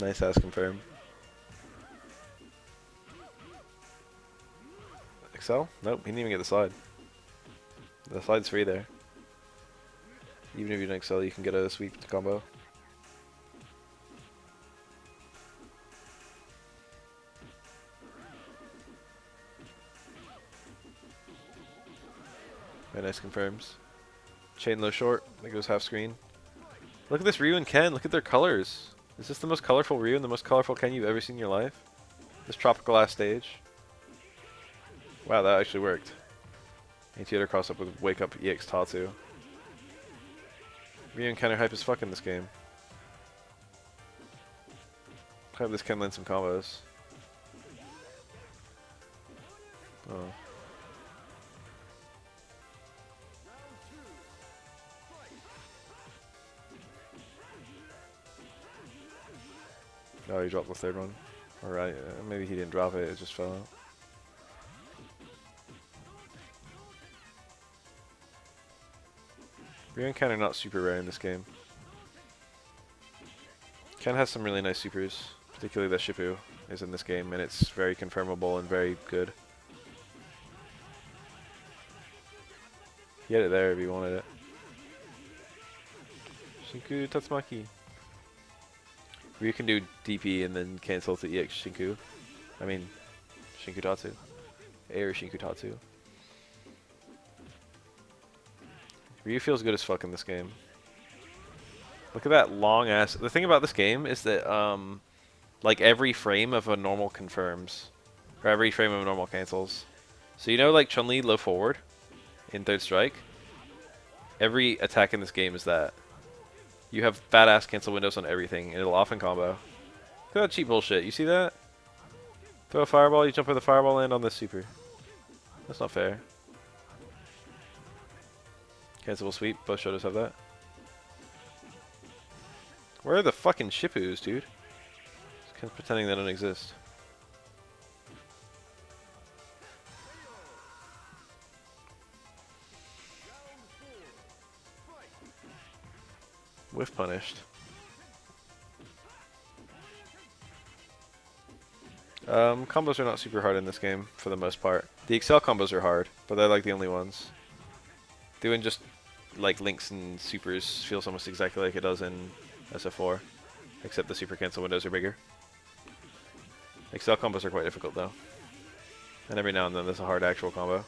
Nice ass confirm. Excel? Nope, he didn't even get the slide. The slide's free there. Even if you don't excel, you can get a sweep to combo. Very nice confirms. Chain low short, that goes half screen. Look at this Ryu and Ken, look at their colors. Is this the most colorful Ryu and the most colorful Ken you've ever seen in your life? This tropical ass stage. Wow, that actually worked. ATR cross up with Wake Up EX Tatsu. Ryu and Ken are hype as fuck in this game. I hope this Ken lands some combos. Oh. Oh, he dropped the third one. Alright, maybe he didn't drop it, it just fell out. Ryu and Ken are not super rare in this game. Ken has some really nice supers, particularly that Shippu is in this game, and it's very confirmable and very good. He had it there if he wanted it. Shinku Tatsumaki. Ryu can do DP and then cancel to EX Shinku. I mean, Shinku Tatsu. Air Shinku Tatsu. Ryu feels good as fuck in this game. Look at that long ass. The thing about this game is that, like every frame of a normal confirms, or every frame of a normal cancels. So you know, like Chun-Li low forward in Third Strike. Every attack in this game is that. You have badass cancel windows on everything, and it'll often combo. Look at that cheap bullshit. You see that? Throw a fireball, you jump with a fireball, land on this super. That's not fair. Cancelable sweep. Both Shotos have that. Where are the fucking Shippus, dude? Just pretending they don't exist. Whiff punished. Combos are not super hard in this game, for the most part. The Excel combos are hard, but they're like the only ones. Doing just like links and supers feels almost exactly like it does in SF4, except the super cancel windows are bigger. Excel combos are quite difficult though, and every now and then there's a hard actual combo.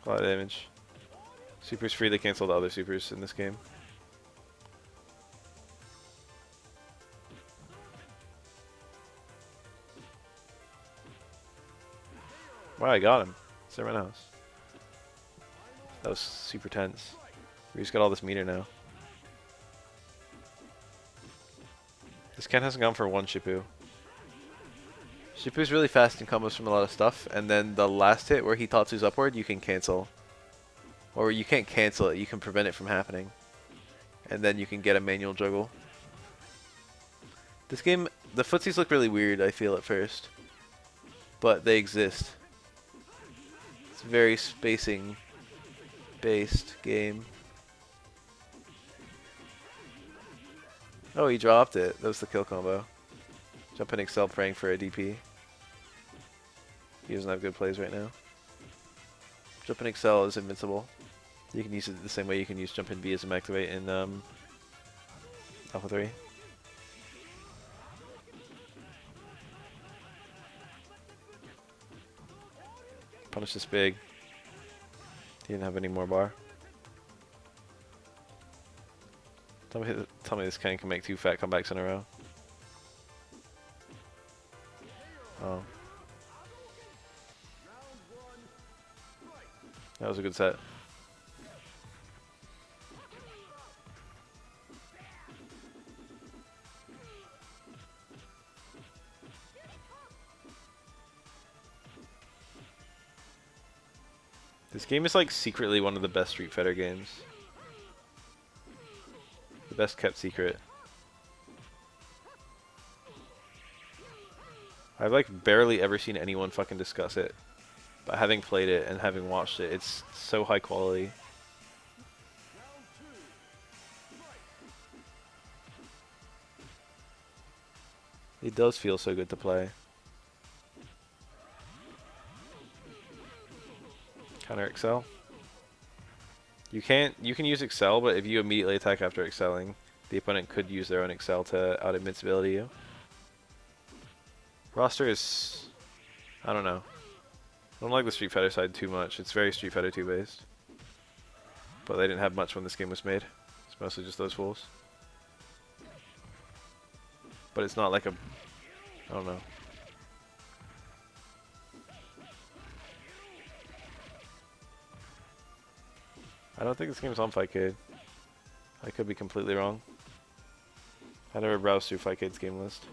A lot of damage. Supers free, they cancel the other supers in this game. Wow, I got him. Seven house. That was super tense. We just got all this meter now. This Ken hasn't gone for one Shippu. Shippu's really fast in combos from a lot of stuff, and then the last hit where he Tatsu's upward, you can cancel. Or you can't cancel it, you can prevent it from happening. And then you can get a manual juggle. This game, the footsies look really weird, I feel, at first. But they exist. It's a very spacing-based game. Oh, he dropped it. That was the kill combo. Jump in Excel praying for a DP. He doesn't have good plays right now. Jump in Excel is invincible. You can use it the same way you can use Jump in B as an activate in Alpha 3. Punish this big. He didn't have any more bar. Tell me this Ken can make 2 fat comebacks in a row. Oh. That was a good set. This game is like secretly one of the best Street Fighter games. The best kept secret. I've like barely ever seen anyone fucking discuss it. But having played it and having watched it, it's so high quality. It does feel so good to play. Counter Excel. You can use Excel, but if you immediately attack after excelling, the opponent could use their own Excel to out invincibility you. Roster is, I don't know. I don't like the Street Fighter side too much. It's very Street Fighter 2 based. But they didn't have much when this game was made. It's mostly just those fools. But it's not like a, I don't know. I don't think this game's on Fightcade. I could be completely wrong. I never browsed through Fightcade's game list.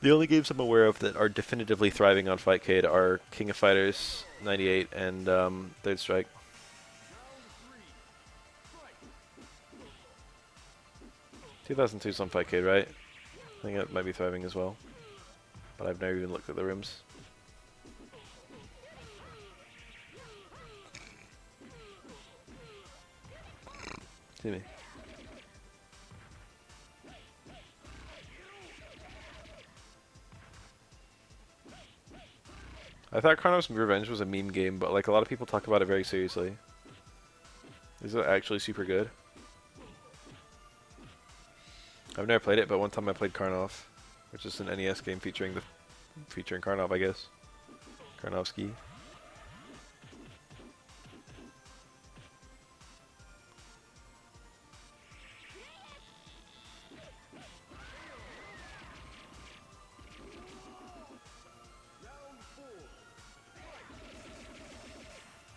The only games I'm aware of that are definitively thriving on Fightcade are King of Fighters 98 and Third Strike. (2002's on Fightcade, right? I think it might be thriving as well. But I've never even looked at the rooms. See me. I thought Chronos Revenge was a meme game, but like a lot of people talk about it very seriously. Is it actually super good? I've never played it, but one time I played Karnov, which is an NES game featuring Karnov, I guess. Karnovsky.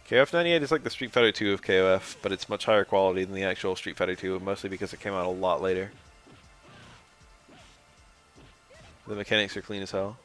KOF 98 is like the Street Fighter 2 of KOF, but it's much higher quality than the actual Street Fighter 2, mostly because it came out a lot later. The mechanics are clean as hell.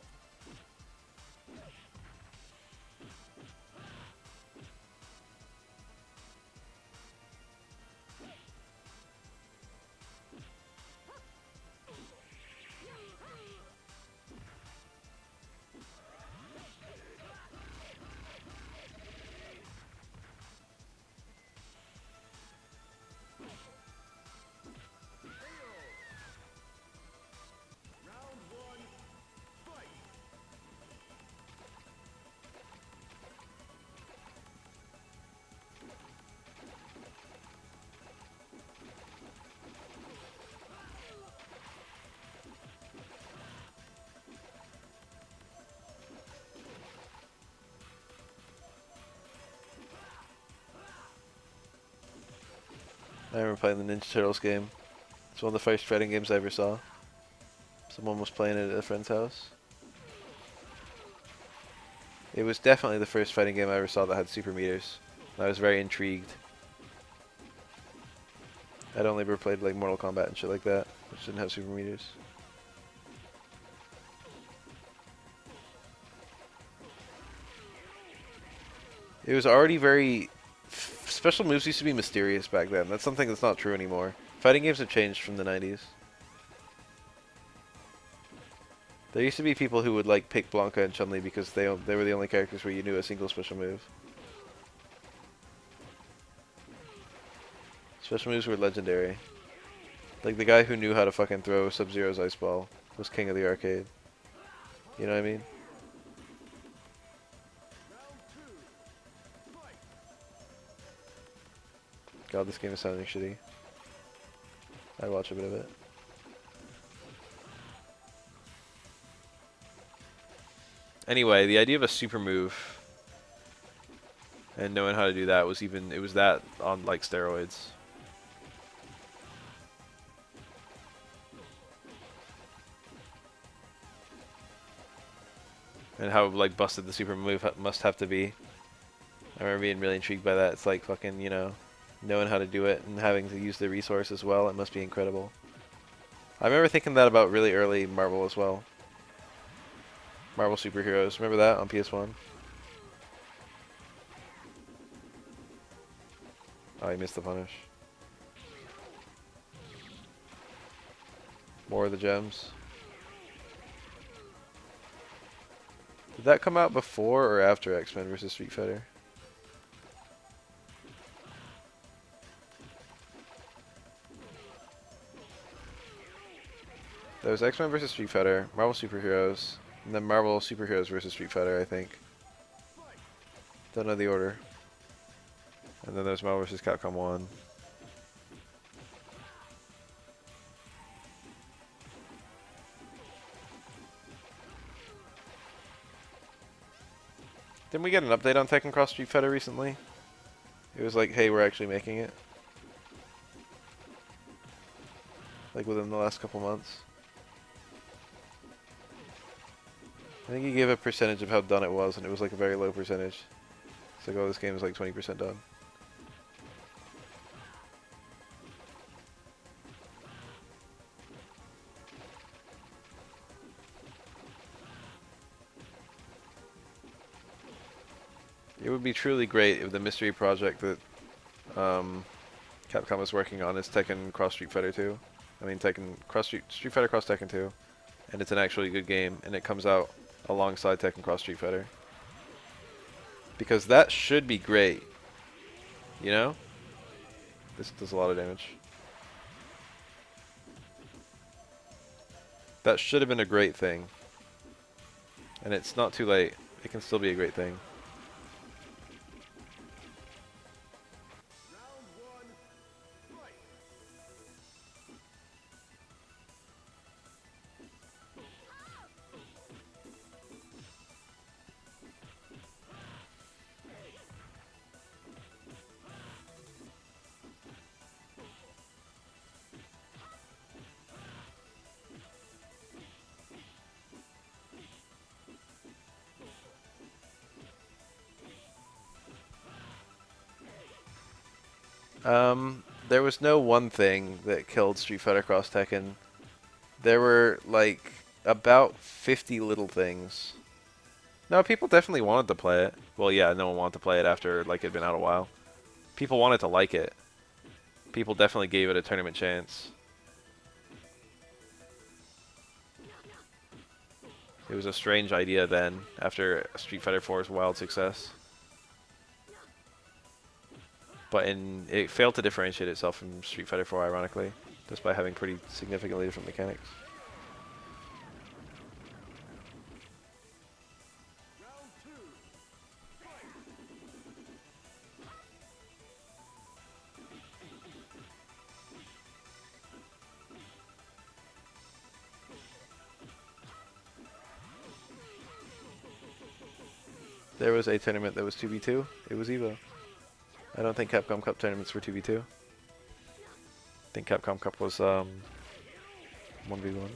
I remember playing the Ninja Turtles game. It's one of the first fighting games I ever saw. Someone was playing it at a friend's house. It was definitely the first fighting game I ever saw that had super meters. I was very intrigued. I'd only ever played like Mortal Kombat and shit like that, which didn't have super meters. It was already very... Special moves used to be mysterious back then. That's something that's not true anymore. Fighting games have changed from the 90s. There used to be people who would like pick Blanca and Chun-Li because they were the only characters where you knew a single special move. Special moves were legendary. Like the guy who knew how to fucking throw Sub-Zero's ice ball was king of the arcade. You know what I mean? God, this game is sounding shitty. I'd watch a bit of it. Anyway, the idea of a super move and knowing how to do that was it was that on like steroids. And how like busted the super move must have to be. I remember being really intrigued by that. It's like fucking, you know, knowing how to do it and having to use the resource as well. It must be incredible. I remember thinking that about really early Marvel as well. Marvel Superheroes. Remember that on PS1? Oh, I missed the punish. More of the gems. Did that come out before or after X-Men vs. Street Fighter? There was X-Men vs. Street Fighter, Marvel Superheroes, and then Marvel Superheroes vs. Street Fighter, I think. Don't know the order. And then there's Marvel vs. Capcom 1. Didn't we get an update on Tekken Cross Street Fighter recently? It was like, hey, we're actually making it. Like within the last couple months. I think he gave a percentage of how done it was, and it was like a very low percentage. It's like, oh, this game is like 20% done. It would be truly great if the mystery project that Capcom is working on is Tekken Cross Street Fighter 2. I mean, Street Fighter Cross Tekken 2, and it's an actually good game, and it comes out alongside Tekken Cross Street Fighter. Because that should be great. You know? This does a lot of damage. That should have been a great thing. And it's not too late. It can still be a great thing. There was no one thing that killed Street Fighter Cross Tekken. There were, like, about 50 little things. No, people definitely wanted to play it. Well, yeah, no one wanted to play it after, like, it had been out a while. People wanted to like it. People definitely gave it a tournament chance. It was a strange idea then, after Street Fighter 4's wild success. But it failed to differentiate itself from Street Fighter 4, ironically, despite having pretty significantly different mechanics. There was a tournament that was 2v2. It was EVO. I don't think Capcom Cup tournaments were 2v2. I think Capcom Cup was 1v1.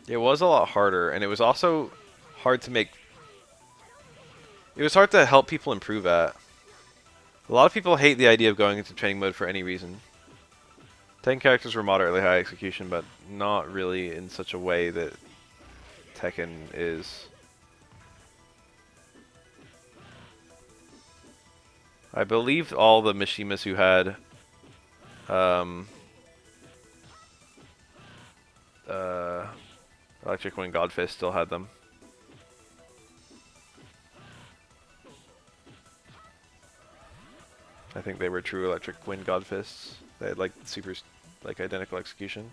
It was a lot harder, and it was also hard to make. It was hard to help people improve at. A lot of people hate the idea of going into training mode for any reason. 10 characters were moderately high execution, but not really in such a way that Tekken is. I believe all the Mishimas who had Electric Wind Godfist still had them. I think they were true Electric Wind Godfists. They had like super, like identical execution.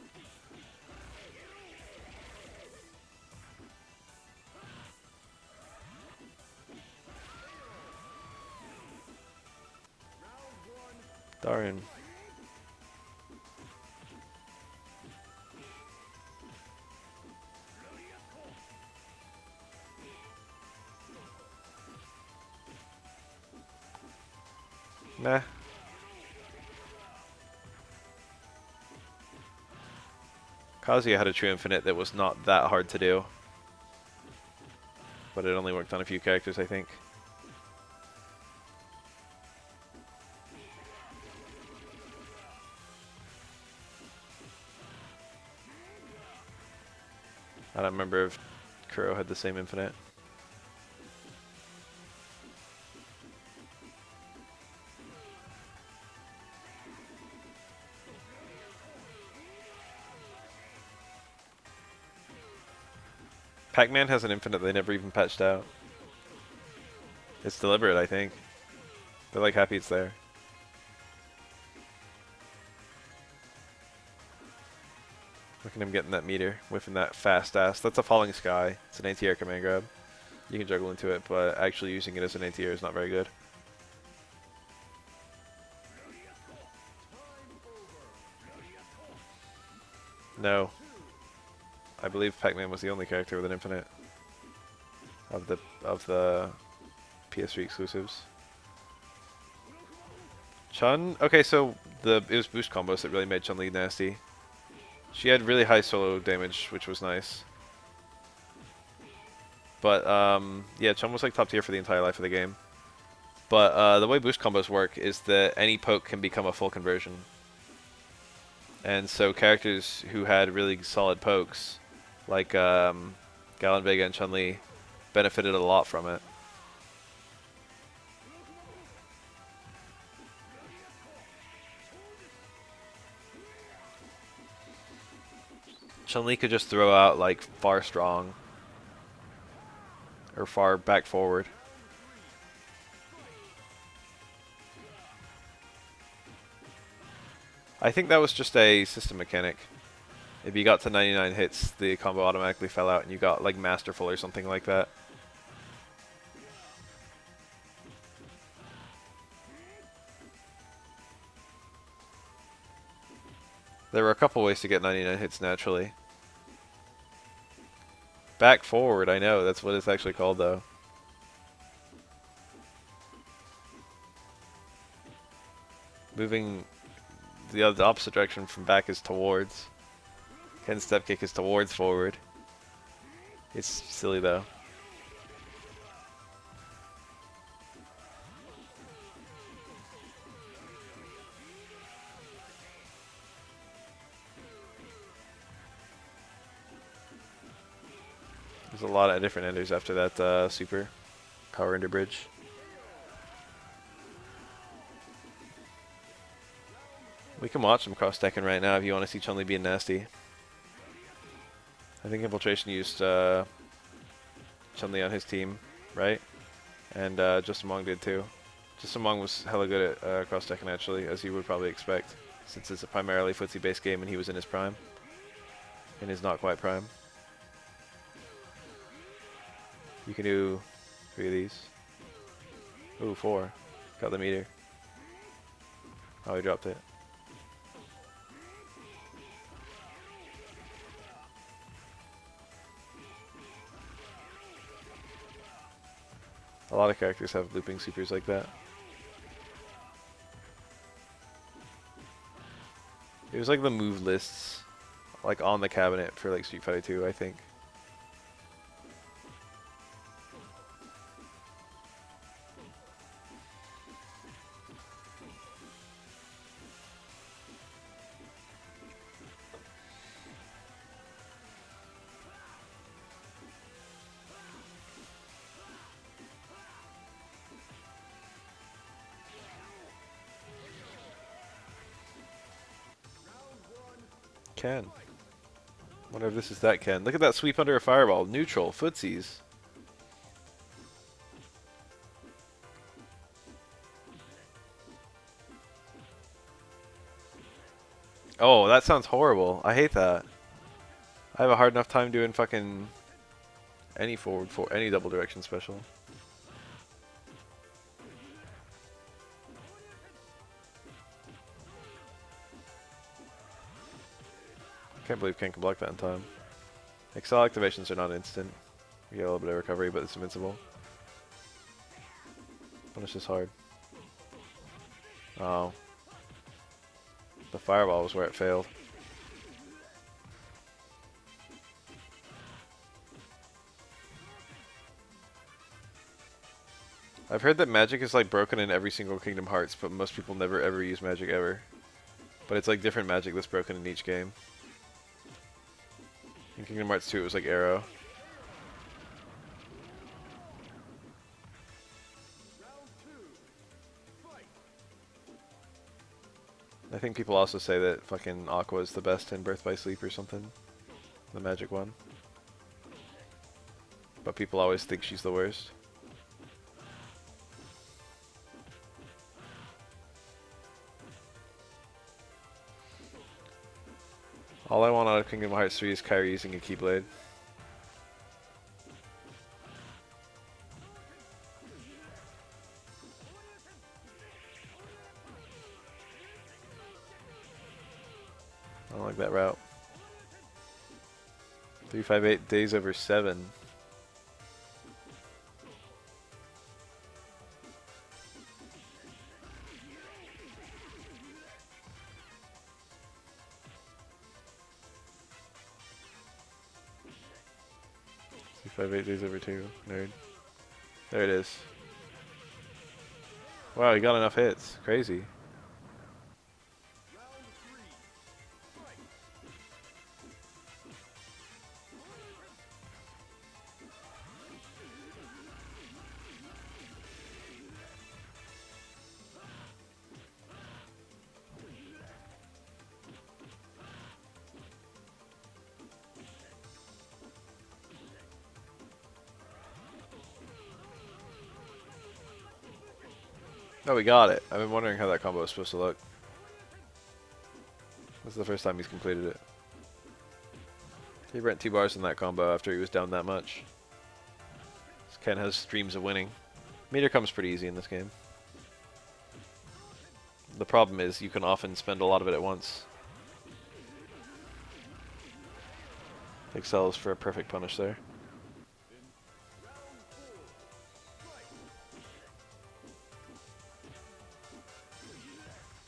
Darn. Nah. Kazuya had a true infinite that was not that hard to do. But it only worked on a few characters, I think. I don't remember if Kuro had the same infinite. Pac-Man has an infinite they never even patched out. It's deliberate, I think. They're like happy it's there. Look at him getting that meter, whiffing that fast ass. That's a falling sky. It's an ATR command grab. You can juggle into it, but actually using it as an ATR is not very good. No. I believe Pac-Man was the only character with an infinite of the PS3 exclusives. Chun, okay, so it was boost combos that really made Chun-Li nasty. She had really high solo damage, which was nice. But yeah, Chun was like top tier for the entire life of the game. But the way boost combos work is that any poke can become a full conversion. And so characters who had really solid pokes, like Galen Vega and Chun-Li, benefited a lot from it. Chun-Li could just throw out like far strong or far back forward. I think that was just a system mechanic. If you got to 99 hits, the combo automatically fell out and you got like Masterful or something like that. There were a couple ways to get 99 hits naturally. Back forward, I know, that's what it's actually called though. Moving the opposite direction from back is towards. Ken's step kick is towards forward. It's silly though. There's a lot of different enders after that super power ender bridge. We can watch some cross Tekken right now if you want to see Chun-Li being nasty. I think Infiltration used Chun-Li on his team, right? And Justin Wong did too. Justin Wong was hella good at cross Tekken actually, as you would probably expect, since it's a primarily footsie-based game and he was in his prime. In his not quite prime. You can do 3 of these. Ooh, 4. Got the meter. Oh, he dropped it. A lot of characters have looping supers like that. It was like the move lists like on the cabinet for like Street Fighter 2, I think. Ken. Wonder if this is that Ken. Look at that sweep under a fireball. Neutral. Footsies. Oh, that sounds horrible. I hate that. I have a hard enough time doing fucking any forward for any double direction special. Can't believe Ken can block that in time. Excel activations are not instant. You get a little bit of recovery, but it's invincible. Punish is hard. Oh. The fireball was where it failed. I've heard that magic is like broken in every single Kingdom Hearts, but most people never ever use magic ever. But it's like different magic that's broken in each game. In Kingdom Hearts 2 it was like arrow. I think people also say that fucking Aqua is the best in Birth by Sleep or something. The magic one. But people always think she's the worst. All I want out of Kingdom Hearts 3 is Kairi using a Keyblade. I don't like that route. 358 days over 7. Five 8 days over 2, nerd. There it is. Wow, he got enough hits. Crazy. Oh, we got it. I've been wondering how that combo was supposed to look. This is the first time he's completed it. He burnt 2 bars in that combo after he was down that much. Ken has streams of winning. Meter comes pretty easy in this game. The problem is you can often spend a lot of it at once. Excels for a perfect punish there.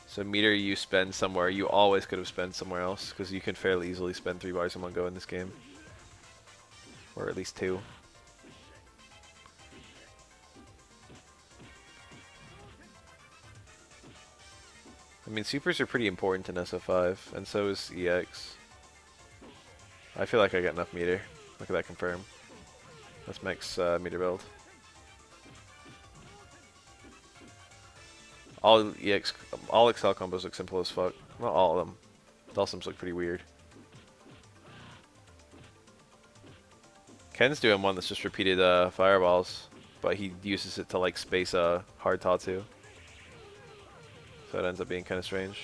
So meter you spend somewhere, you always could have spent somewhere else, because you can fairly easily spend 3 bars in one go in this game. Or at least 2. I mean, supers are pretty important in SF5, and so is EX. I feel like I got enough meter. Look at that confirm. Let's max meter build. All Excel combos look simple as fuck. Not all of them. Dawson's look pretty weird. Ken's doing one that's just repeated fireballs, but he uses it to like space a hard Tatsu. So it ends up being kind of strange.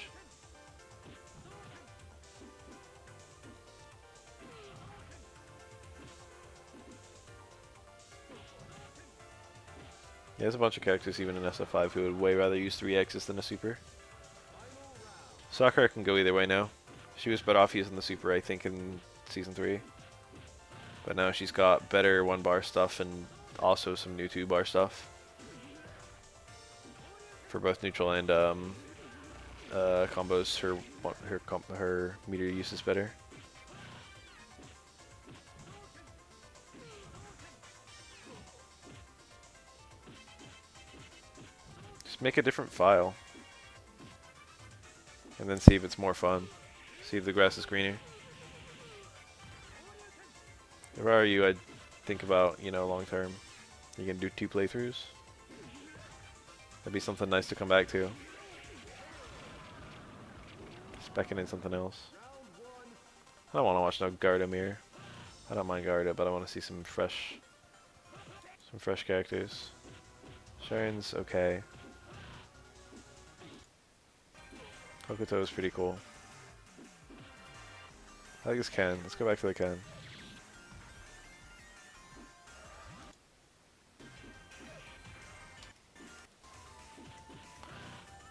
Yeah, there's a bunch of characters even in SF5 who would way rather use 3Xs than a super. Sakura can go either way now. She was better off using the super, I think, in Season 3. But now she's got better 1-bar stuff and also some new 2-bar stuff. For both neutral and combos, her meter use is better. Just make a different file. And then see if it's more fun. See if the grass is greener. If I were you, I'd think about, you know, long term. You can do 2 playthroughs. That'd be something nice to come back to. Specking in something else. I don't want to watch no Garda mirror. I don't mind Garda, but I want to see some fresh characters. Sharon's okay. Hokuto is pretty cool. I think it's Ken. Let's go back to the Ken.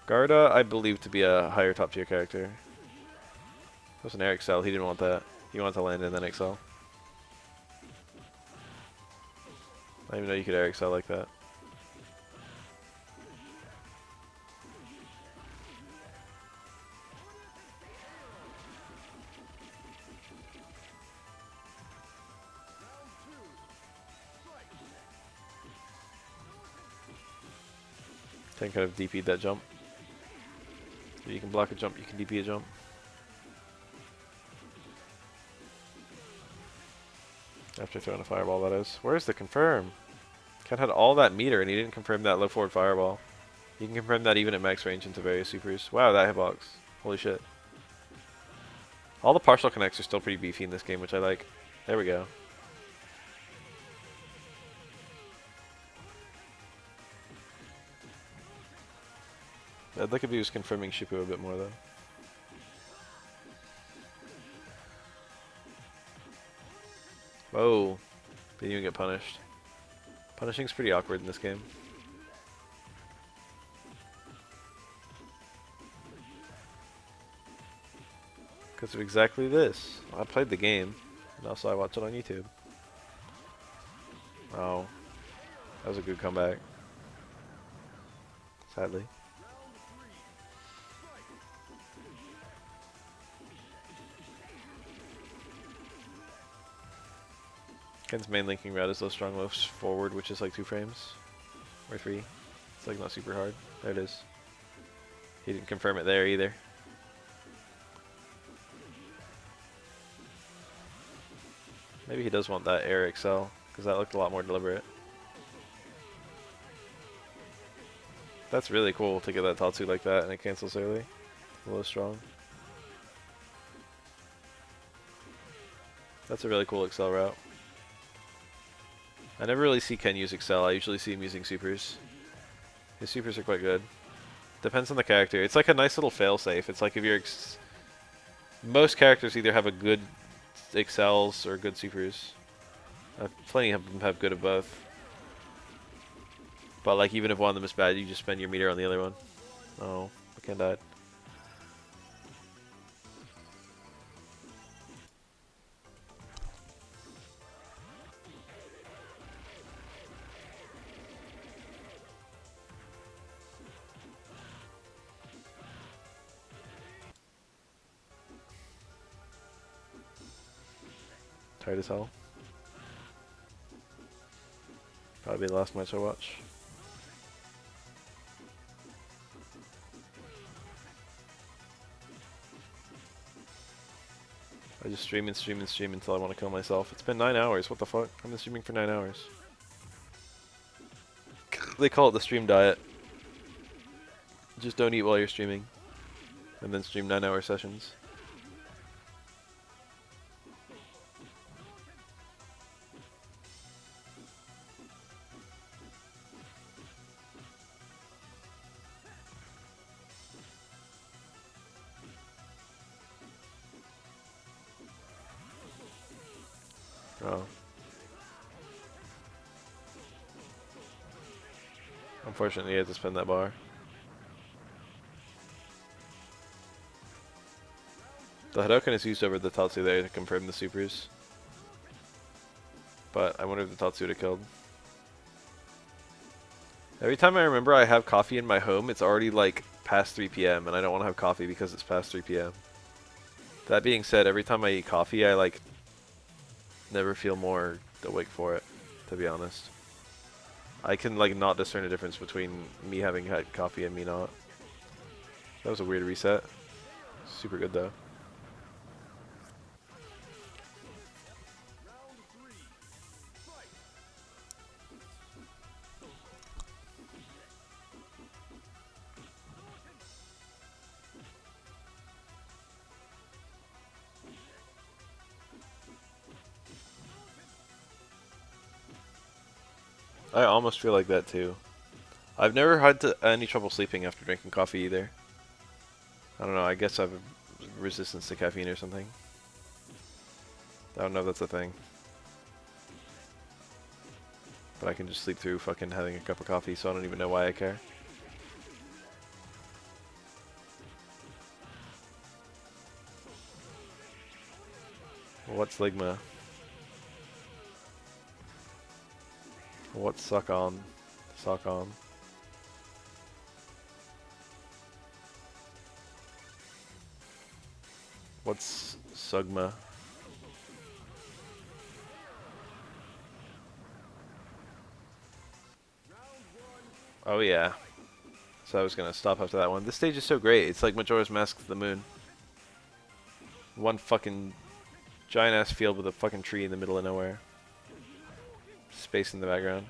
Garda, I believe to be a higher top tier character. That was an air Excel. He didn't want that. He wanted to land and then Excel. I didn't even know you could air Excel like that. Tekken could have DP'd that jump. You can block a jump, you can DP a jump. After throwing a fireball, that is. Where's the confirm? Ken had all that meter and he didn't confirm that low forward fireball. You can confirm that even at max range into various supers. Wow, that hitbox. Holy shit. All the partial connects are still pretty beefy in this game, which I like. There we go. I'd like if he was confirming Shippu a bit more, though. Whoa. Didn't even get punished. Punishing's pretty awkward in this game. Because of exactly this. I played the game, and also I watched it on YouTube. Oh. That was a good comeback. Sadly. Ken's main linking route is low strong low forward, which is like 2 frames. Or 3. It's like not super hard. There it is. He didn't confirm it there either. Maybe he does want that air Excel, because that looked a lot more deliberate. That's really cool to get that Tatsu like that and it cancels early. Low strong. That's a really cool Excel route. I never really see Ken use Excel. I usually see him using supers. His supers are quite good. Depends on the character. It's like a nice little failsafe. It's like if you're... most characters either have a good Excels or good supers. Plenty of them have good of both. But like even if one of them is bad, you just spend your meter on the other one. Oh, I Ken died. Tired as hell. Probably the last match I watch. I just stream and stream and stream until I want to kill myself. It's been 9 hours. What the fuck? I've been streaming for 9 hours. They call it the stream diet. Just don't eat while you're streaming. And then stream 9-hour sessions. Oh. Unfortunately, I had to spend that bar. The Hadoken is used over the Tatsu there to confirm the supers. But I wonder if the Tatsu would have killed. Every time I remember I have coffee in my home, it's already like past 3 p.m. and I don't want to have coffee because it's past 3 p.m. That being said, every time I eat coffee, I like never feel more awake for it, to be honest. I can like not discern a difference between me having had coffee and me not. That was a weird reset. Super good though. I almost feel like that too. I've never had any trouble sleeping after drinking coffee either. I don't know, I guess I have a resistance to caffeine or something. I don't know if that's a thing. But I can just sleep through fucking having a cup of coffee, so I don't even know why I care. What's Ligma? What's suck on? Suck on. What's Sugma? Oh yeah. So I was gonna stop after that one. This stage is so great. It's like Majora's Mask to the moon. One fucking giant ass field with a fucking tree in the middle of nowhere. Space in the background.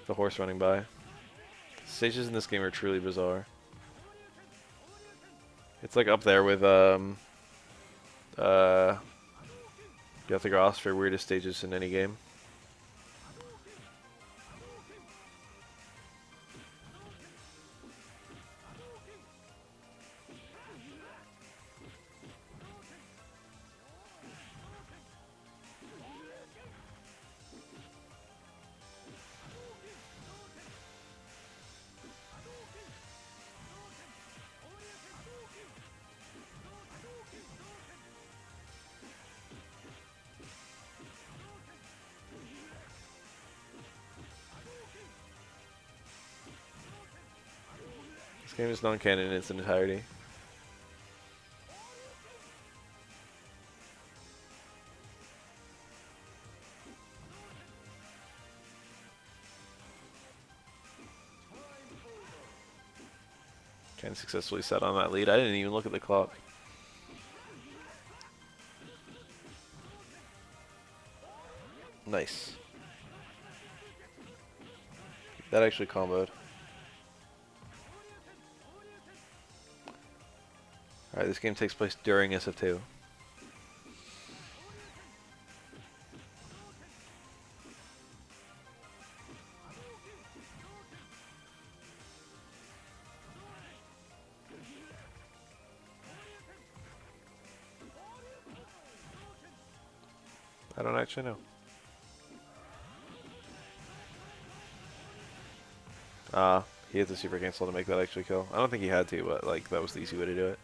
The horse running by. Stages in this game are truly bizarre. It's like up there with Göttergras for weirdest stages in any game. This game is non-canon in its entirety. Ken successfully sat on that lead. I didn't even look at the clock. Nice. That actually comboed. Alright, this game takes place during SF2. I don't actually know. He had to super cancel to make that actually kill. I don't think he had to, but like that was the easy way to do it.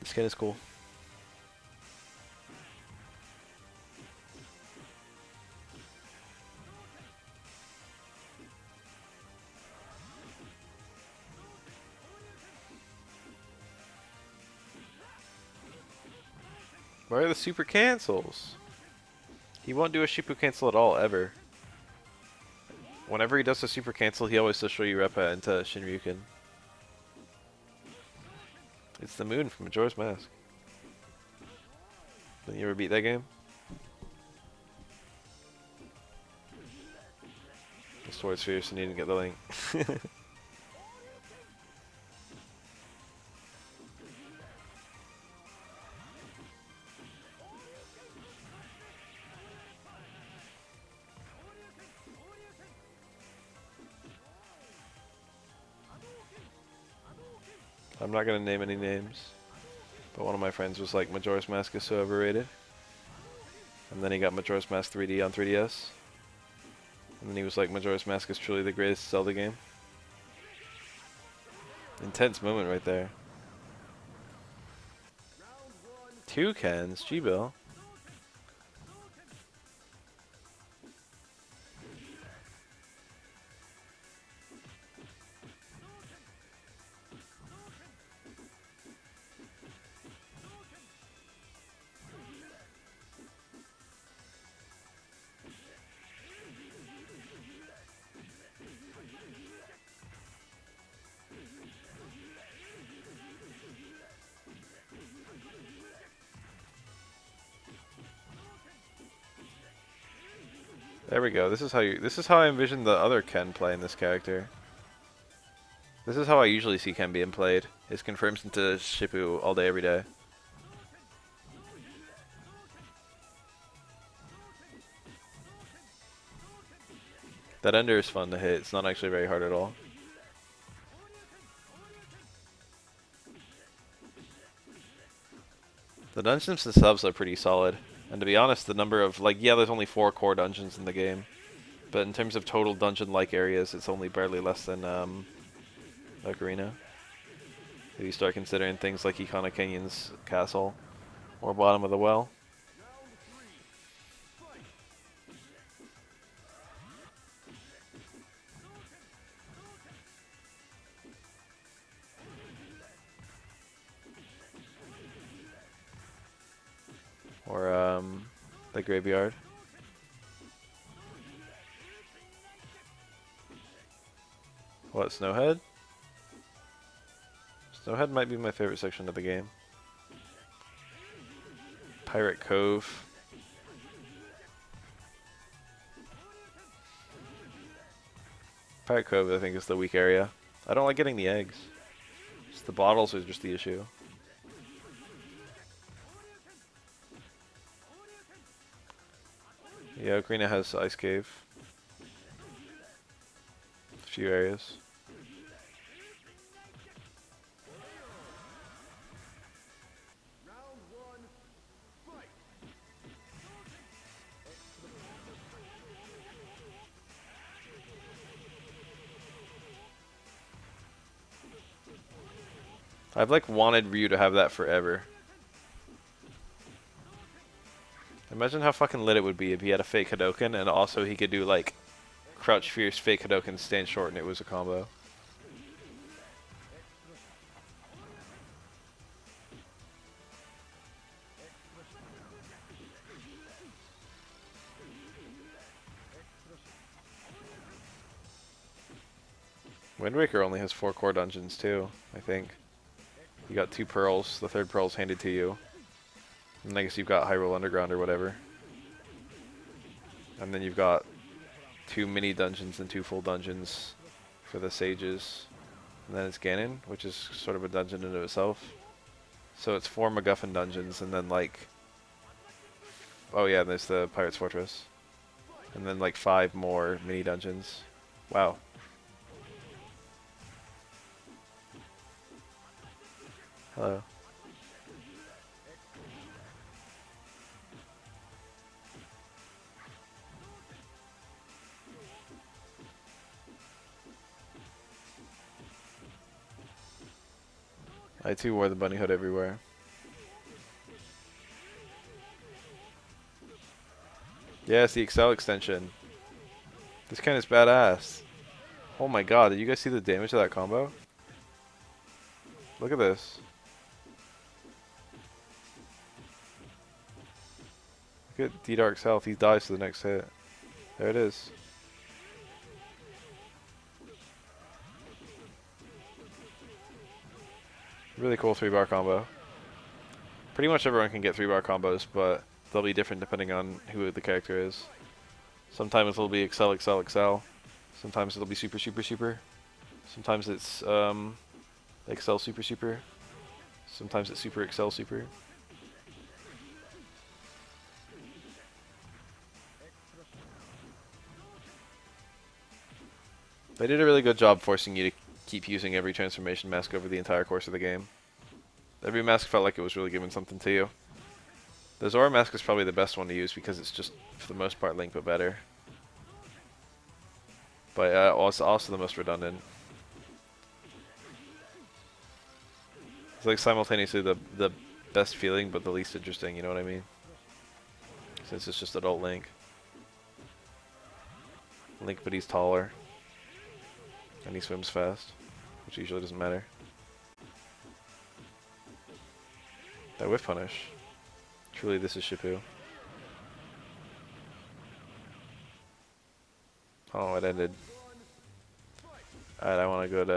This skin is cool. Why are the super cancels? He won't do a super cancel at all, ever. Whenever he does a super cancel, he always does show you Repa into Shinryuken. It's the moon from Majora's Mask. Didn't you ever beat that game? The sword's fierce and you didn't get the link. I'm not gonna name any names, but one of my friends was like, Majora's Mask is so overrated. And then he got Majora's Mask 3D on 3DS. And then he was like, Majora's Mask is truly the greatest Zelda game. Intense moment right there. Toucans, G-Bill. There we go. This is how I envision the other Ken playing this character. This is how I usually see Ken being played. It confirms into Shippu all day, every day. That under is fun to hit. It's not actually very hard at all. The dungeons themselves are pretty solid. And to be honest, the number of, like, yeah, there's only 4 core dungeons in the game. But in terms of total dungeon-like areas, it's only barely less than, Ocarina. If you start considering things like Ikana Canyon's castle or Bottom of the Well. Or, the Graveyard. What, Snowhead? Snowhead might be my favorite section of the game. Pirate Cove. Pirate Cove, I think, is the weak area. I don't like getting the eggs. Just the bottles are just the issue. Yeah, Ocarina has Ice Cave. A few areas. I've like wanted Ryu to have that forever. Imagine how fucking lit it would be if he had a fake Hadoken and also he could do like Crouch Fierce, fake Hadoken, stand short, and it was a combo. Wind Waker only has 4 core dungeons too, I think. You got 2 pearls, the 3rd pearl's handed to you. And I guess you've got Hyrule Underground or whatever. And then you've got 2 mini dungeons and 2 full dungeons for the sages. And then it's Ganon, which is sort of a dungeon in itself. So it's 4 MacGuffin dungeons and then like... Oh yeah, there's the Pirate's Fortress. And then like 5 more mini dungeons. Wow. Hello. I too wore the bunny hood everywhere. Yeah, it's the Excel extension. This kind is badass. Oh my god, did you guys see the damage of that combo? Look at this. Look at D-Dark's health, he dies to the next hit. There it is. Really cool 3-bar combo. Pretty much everyone can get 3-bar combos, but they'll be different depending on who the character is. Sometimes it'll be Excel, Excel, Excel. Sometimes it'll be Super, Super, Super. Sometimes it's Excel, Super, Super. Sometimes it's Super, Excel, Super. They did a really good job forcing you to keep using every transformation mask over the entire course of the game. Every mask felt like it was really giving something to you. The Zora mask is probably the best one to use because it's just, for the most part, Link but better. But also the most redundant. It's like simultaneously the best feeling but the least interesting, you know what I mean? Since it's just adult Link. Link but he's taller. And he swims fast, which usually doesn't matter. That whiff punish. Truly, this is Shippu. Oh, it ended. Alright, I want to go to